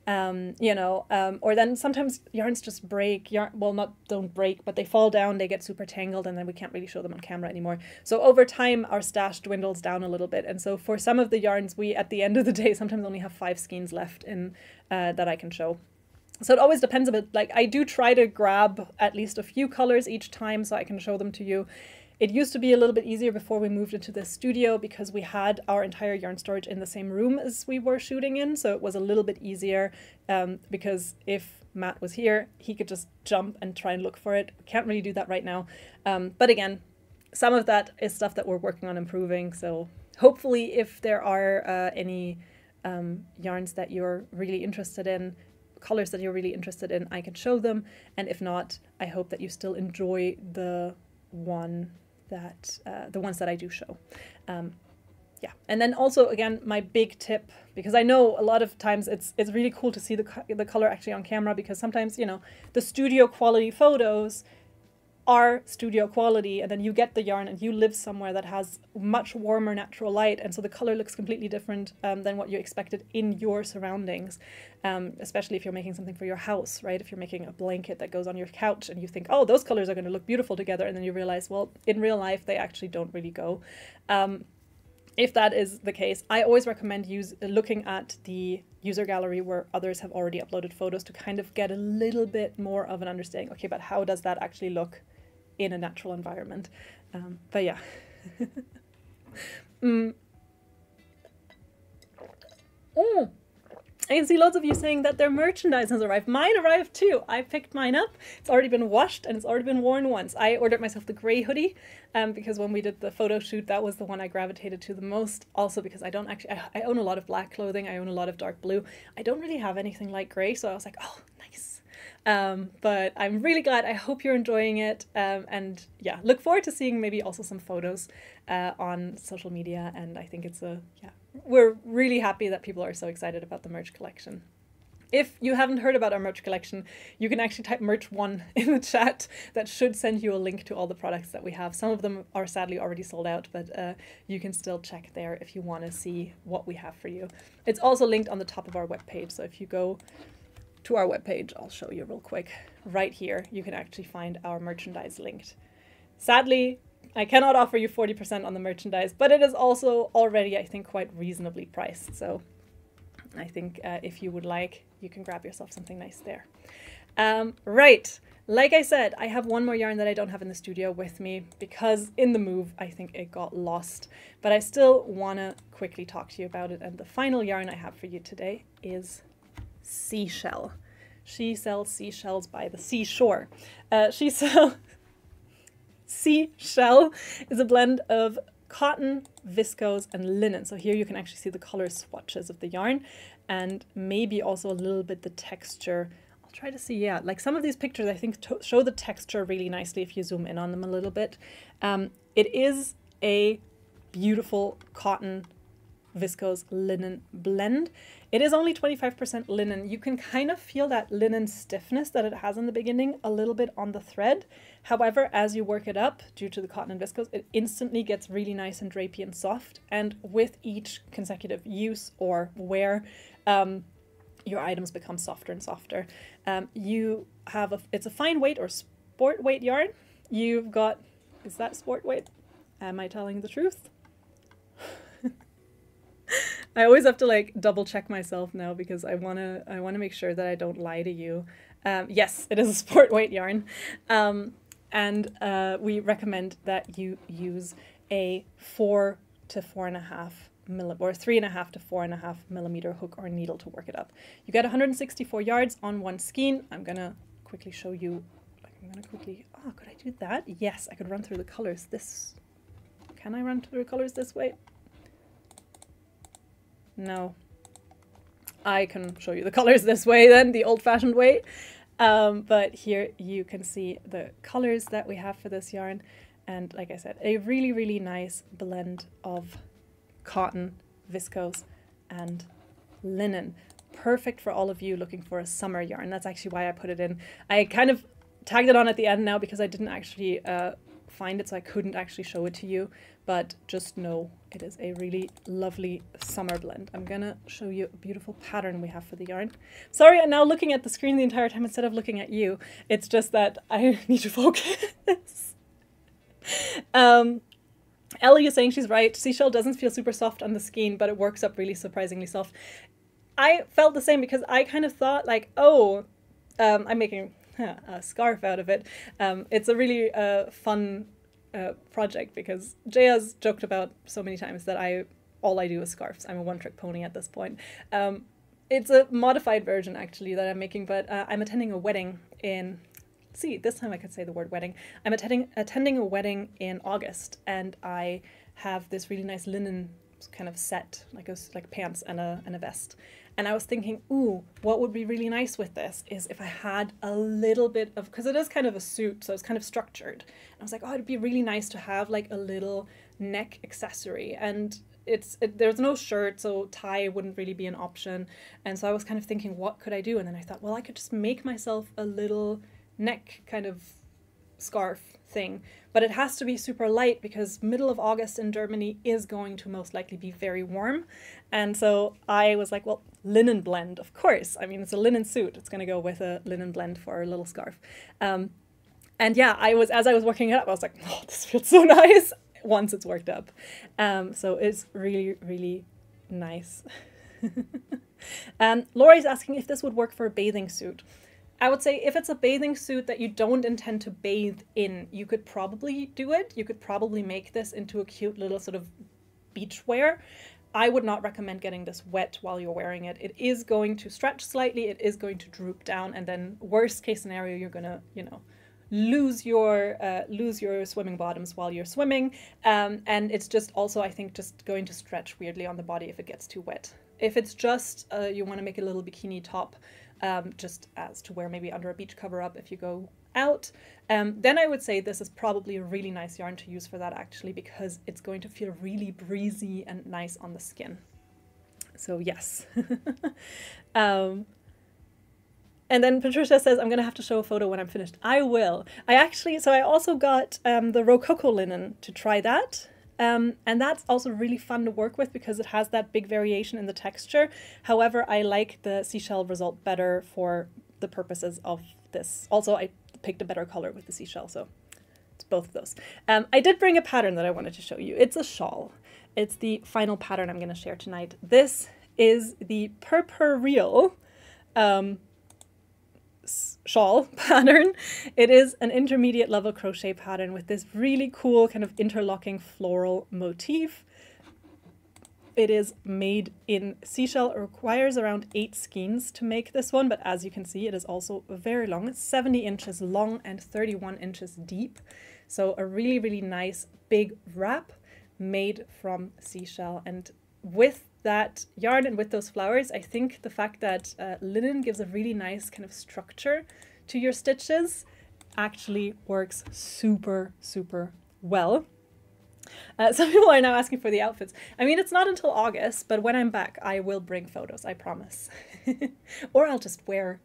Or then sometimes yarns just break. Don't break, but they fall down, they get super tangled, and then we can't really show them on camera anymore. So over time, our stash dwindles down a little bit, and so for some of the yarns, we at the end of the day sometimes only have 5 skeins left in that I can show. So it always depends a bit. Like, I do try to grab at least a few colors each time so I can show them to you. It used to be a little bit easier before we moved into this studio because we had our entire yarn storage in the same room as we were shooting in, so it was a little bit easier because if Matt was here, he could just jump and try and look for it. We can't really do that right now. But again, some of that is stuff that we're working on improving, so hopefully if there are any yarns that you're really interested in, colors that you're really interested in, I can show them, and if not, I hope that you still enjoy the ones that I do show. And then also, again, my big tip, because I know a lot of times it's really cool to see the color actually on camera, because sometimes, the studio quality photos are studio quality, and then you get the yarn and you live somewhere that has much warmer natural light, and so the color looks completely different than what you expected in your surroundings, especially if you're making something for your house, right? If you're making a blanket that goes on your couch and you think, oh, those colors are going to look beautiful together, and then you realize, well, in real life they actually don't really go. If that is the case, I always recommend looking at the user gallery where others have already uploaded photos to kind of get a little bit more of an understanding. Okay, but how does that actually look in a natural environment? But yeah. I can see lots of you saying that their merchandise has arrived. Mine arrived too. I picked mine up. It's already been washed and it's already been worn once. I ordered myself the gray hoodie because when we did the photo shoot, that was the one I gravitated to the most. Also because I own a lot of black clothing. I own a lot of dark blue. I don't really have anything like gray, so I was like, oh, nice. But I'm really glad. I hope you're enjoying it. And yeah, look forward to seeing maybe also some photos on social media. And I think we're really happy that people are so excited about the merch collection. If you haven't heard about our merch collection, you can actually type merch1 in the chat. That should send you a link to all the products that we have. Some of them are sadly already sold out, but you can still check there if you want to see what we have for you. It's also linked on the top of our webpage. So if you go to our webpage, I'll show you real quick. Right here, you can actually find our merchandise linked. Sadly, I cannot offer you 40% on the merchandise, but it is also already, I think, quite reasonably priced. So I think if you would like, you can grab yourself something nice there. Right, like I said, I have one more yarn that I don't have in the studio with me because in the move, I think it got lost, but I still want to quickly talk to you about it. And the final yarn I have for you today is Seashell. She sells seashells by the seashore. Seashell is a blend of cotton, viscose, and linen. So here you can actually see the color swatches of the yarn and maybe also a little bit the texture. I'll try to see, yeah, like some of these pictures I think show the texture really nicely if you zoom in on them a little bit. It is a beautiful cotton, viscose, linen blend. It is only 25% linen. You can kind of feel that linen stiffness that it has in the beginning a little bit on the thread. However, as you work it up, due to the cotton and viscose, it instantly gets really nice and drapey and soft. And with each consecutive use or wear, your items become softer and softer. You have it's a fine weight or sport weight yarn. You've got, is that sport weight? Am I telling the truth? I always have to like double check myself now because I wanna make sure that I don't lie to you. Yes, it is a sport weight yarn, and we recommend that you use a 4 to 4.5 or 3.5 to 4.5 millimeter hook or needle to work it up. You get 164 yards on one skein. I'm gonna quickly show you. Oh, could I do that? Yes, I could run through the colors. Can I run through the colors this way? No, I can show you the colors this way then, the old-fashioned way. But here you can see the colors that we have for this yarn. And like I said, a really, really nice blend of cotton, viscose, and linen. Perfect for all of you looking for a summer yarn. That's actually why I put it in. I kind of tagged it on at the end now because I didn't actually find it, so I couldn't actually show it to you. But just know it is a really lovely summer blend. I'm gonna show you a beautiful pattern we have for the yarn. Sorry, I'm now looking at the screen the entire time instead of looking at you. It's just that I need to focus. Ellie is saying she's right. Seashell doesn't feel super soft on the skein, but it works up really surprisingly soft. I felt the same because I kind of thought like, oh, I'm making a scarf out of it. It's a really fun project because Jay has joked about so many times that all I do is scarves. I'm a one-trick pony at this point. It's a modified version actually that I'm making, but I'm attending a wedding in, see, this time I could say the word wedding. I'm attending a wedding in August, and I have this really nice linen kind of set, like pants and a vest. And I was thinking, ooh, what would be really nice with this is if I had a little bit of, because it is kind of a suit, so it's kind of structured. And I was like, oh, it'd be really nice to have like a little neck accessory. And there's no shirt, so tie wouldn't really be an option. And so I was kind of thinking, what could I do? And then I thought, well, I could just make myself a little neck kind of scarf thing, but it has to be super light because middle of August in Germany is going to most likely be very warm. And so I was like, well, linen blend, of course. I mean, it's a linen suit. It's going to go with a linen blend for a little scarf. And yeah, as I was working it up, I was like, oh, this feels so nice once it's worked up. So it's really, really nice. Laurie's asking if this would work for a bathing suit. I would say if it's a bathing suit that you don't intend to bathe in, you could probably do it. You could probably make this into a cute little sort of beach wear. I would not recommend getting this wet while you're wearing it. It is going to stretch slightly. It is going to droop down. And then worst case scenario, you're going to, lose your swimming bottoms while you're swimming. And it's just also, I think, just going to stretch weirdly on the body if it gets too wet. If it's just you want to make a little bikini top, just as to wear maybe under a beach cover up if you go out, then I would say this is probably a really nice yarn to use for that actually, because it's going to feel really breezy and nice on the skin. So yes. And then Patricia says, I'm going to have to show a photo when I'm finished. I will. So I also got the Rococo linen to try that. And that's also really fun to work with because it has that big variation in the texture. However, I like the seashell result better for the purposes of this. Also, I picked a better color with the seashell, so it's both of those. I did bring a pattern that I wanted to show you. It's a shawl. It's the final pattern I'm going to share tonight. This is the Purpurreal shawl pattern. It is an intermediate level crochet pattern with this really cool kind of interlocking floral motif. It is made in seashell. It requires around 8 skeins to make this one, but as you can see, it is also very long. It's 70 inches long and 31 inches deep. So a really, really nice big wrap made from seashell. And with that yarn and with those flowers, I think the fact that linen gives a really nice kind of structure to your stitches actually works super, super well. Some people are now asking for the outfits. I mean, it's not until August, but when I'm back, I will bring photos, I promise. Or I'll just wear,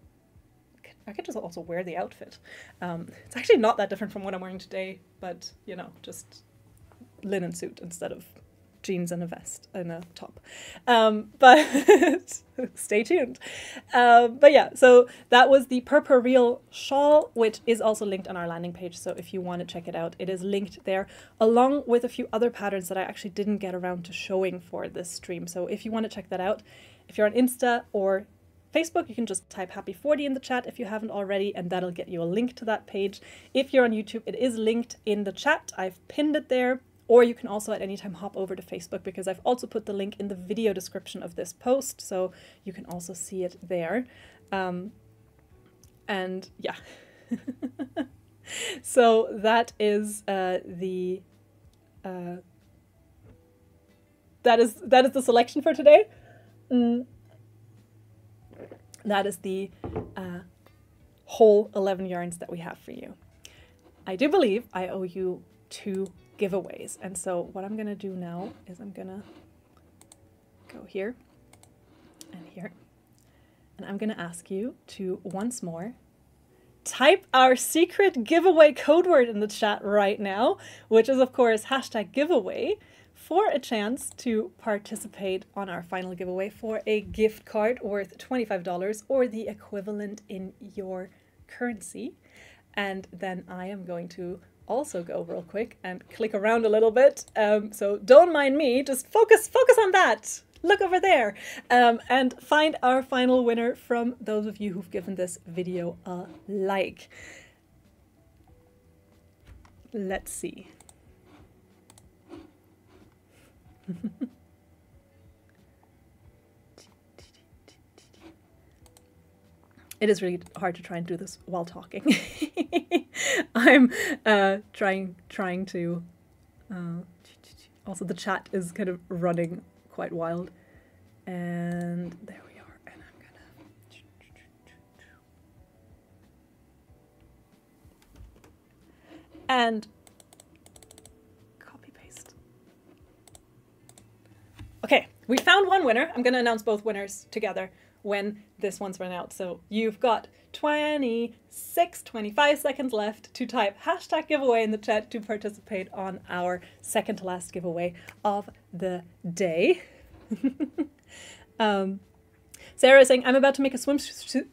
I could just also wear the outfit. It's actually not that different from what I'm wearing today, but, you know, just linen suit instead of jeans and a vest and a top. But stay tuned. But yeah, so that was the Purpurreal shawl, which is also linked on our landing page. So if you want to check it out, it is linked there along with a few other patterns that I actually didn't get around to showing for this stream. So if you want to check that out, if you're on Insta or Facebook, you can just type happy40 in the chat if you haven't already, and that'll get you a link to that page. If you're on YouTube, it is linked in the chat. I've pinned it there. Or you can also at any time hop over to Facebook because I've also put the link in the video description of this post, so you can also see it there. And yeah, so that is that is the selection for today. That is the whole 11 yarns that we have for you. I do believe I owe you 2 giveaways, and so what I'm gonna do now is I'm gonna go here and here, and I'm gonna ask you to once more type our secret giveaway code word in the chat right now, which is of course #giveaway, for a chance to participate on our final giveaway for a gift card worth $25 or the equivalent in your currency. And then I am going to also go real quick and click around a little bit. So don't mind me, just focus on that. Look over there and find our final winner from those of you who've given this video a like. Let's see. It is really hard to try and do this while talking. I'm trying to. Also, the chat is kind of running quite wild, and there we are. And I'm gonna. And copy paste. Okay, we found one winner. I'm gonna announce both winners together when this one's run out. So you've got 25 seconds left to type #giveaway in the chat to participate on our second to last giveaway of the day. Sarah is saying, I'm about to make a swimsuit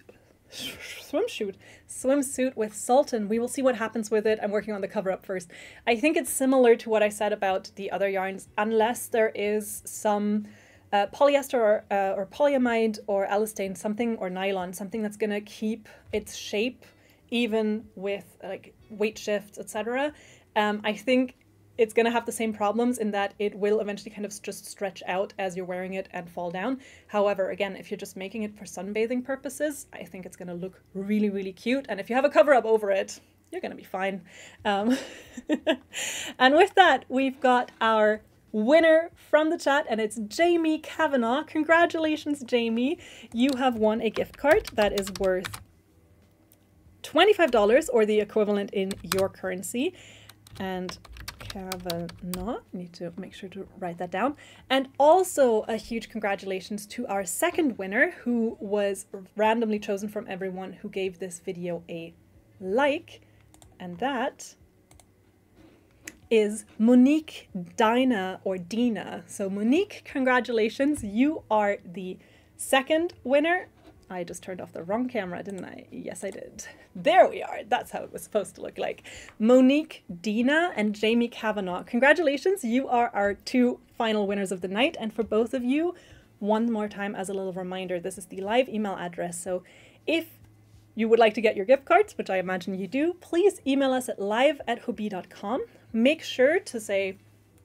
with Sultan. We will see what happens with it. I'm working on the cover up first. I think it's similar to what I said about the other yarns, unless there is some polyester or polyamide or elastane, something, or nylon, something that's going to keep its shape even with like weight shifts, etc. I think it's going to have the same problems in that it will eventually kind of just stretch out as you're wearing it and fall down. However, again, if you're just making it for sunbathing purposes, I think it's going to look really, really cute. And if you have a cover up over it, you're going to be fine. And with that, we've got our winner from the chat, and it's Jamie Kavanagh. Congratulations, Jamie. You have won a gift card that is worth $25 or the equivalent in your currency. And Kavanaugh. Need to make sure to write that down. And also a huge congratulations to our second winner, who was randomly chosen from everyone who gave this video a like, and that is Monique Dina or Dina. So Monique, congratulations, you are the second winner. I just turned off the wrong camera, didn't I? Yes, I did. There we are. That's how it was supposed to look like. Monique Dina and Jamie Kavanaugh. Congratulations. You are our two final winners of the night. And for both of you, one more time as a little reminder, this is the live email address. So if you would like to get your gift cards, which I imagine you do, please email us at live@hobbii.com. Make sure to say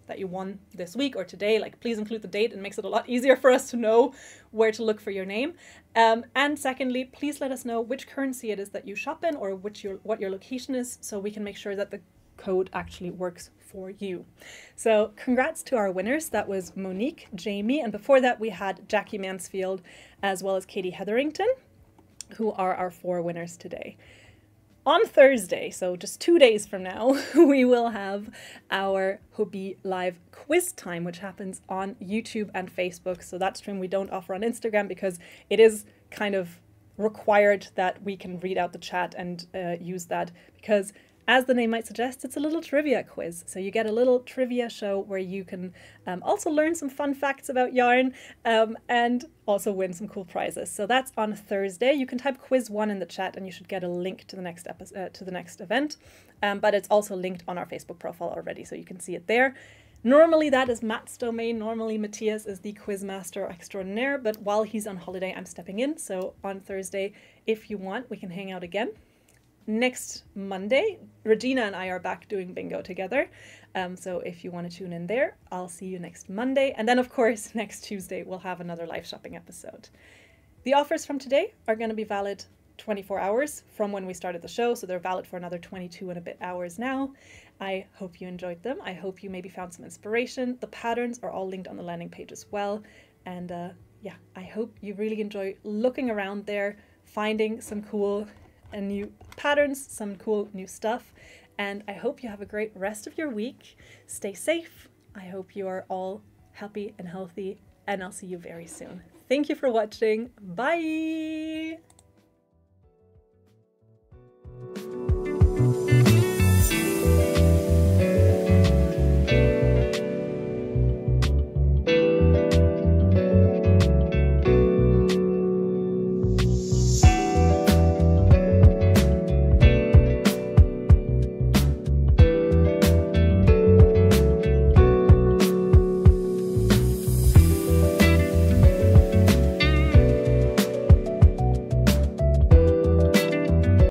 that you won this week or today. Like, please include the date. It makes it a lot easier for us to know where to look for your name. And secondly, please let us know which currency it is that you shop in, or what your location is, so we can make sure that the code actually works for you. So congrats to our winners. That was Monique, Jamie, and before that we had Jackie Mansfield as well as Katie Hetherington, who are our 4 winners today. On Thursday, so just 2 days from now, we will have our Hobbii live quiz time, which happens on YouTube and Facebook. So that stream we don't offer on Instagram because it is kind of required that we can read out the chat and use that, because as the name might suggest, it's a little trivia quiz. So you get a little trivia show where you can also learn some fun facts about yarn and also win some cool prizes. So that's on Thursday. You can type quiz 1 in the chat and you should get a link to the next event. But it's also linked on our Facebook profile already, so you can see it there. Normally that is Matt's domain. Normally Matthias is the quizmaster extraordinaire, but while he's on holiday, I'm stepping in. So on Thursday, if you want, we can hang out again. Next Monday, Regina and I are back doing bingo together. So if you want to tune in there, I'll see you next Monday. And then, of course, next Tuesday, we'll have another live shopping episode. The offers from today are going to be valid 24 hours from when we started the show. So they're valid for another 22 and a bit hours now. I hope you enjoyed them. I hope you maybe found some inspiration. The patterns are all linked on the landing page as well. And yeah, I hope you really enjoy looking around there, finding some cool and new patterns, some cool new stuff, and I hope you have a great rest of your week. Stay safe. I hope you are all happy and healthy, and I'll see you very soon. Thank you for watching. Bye!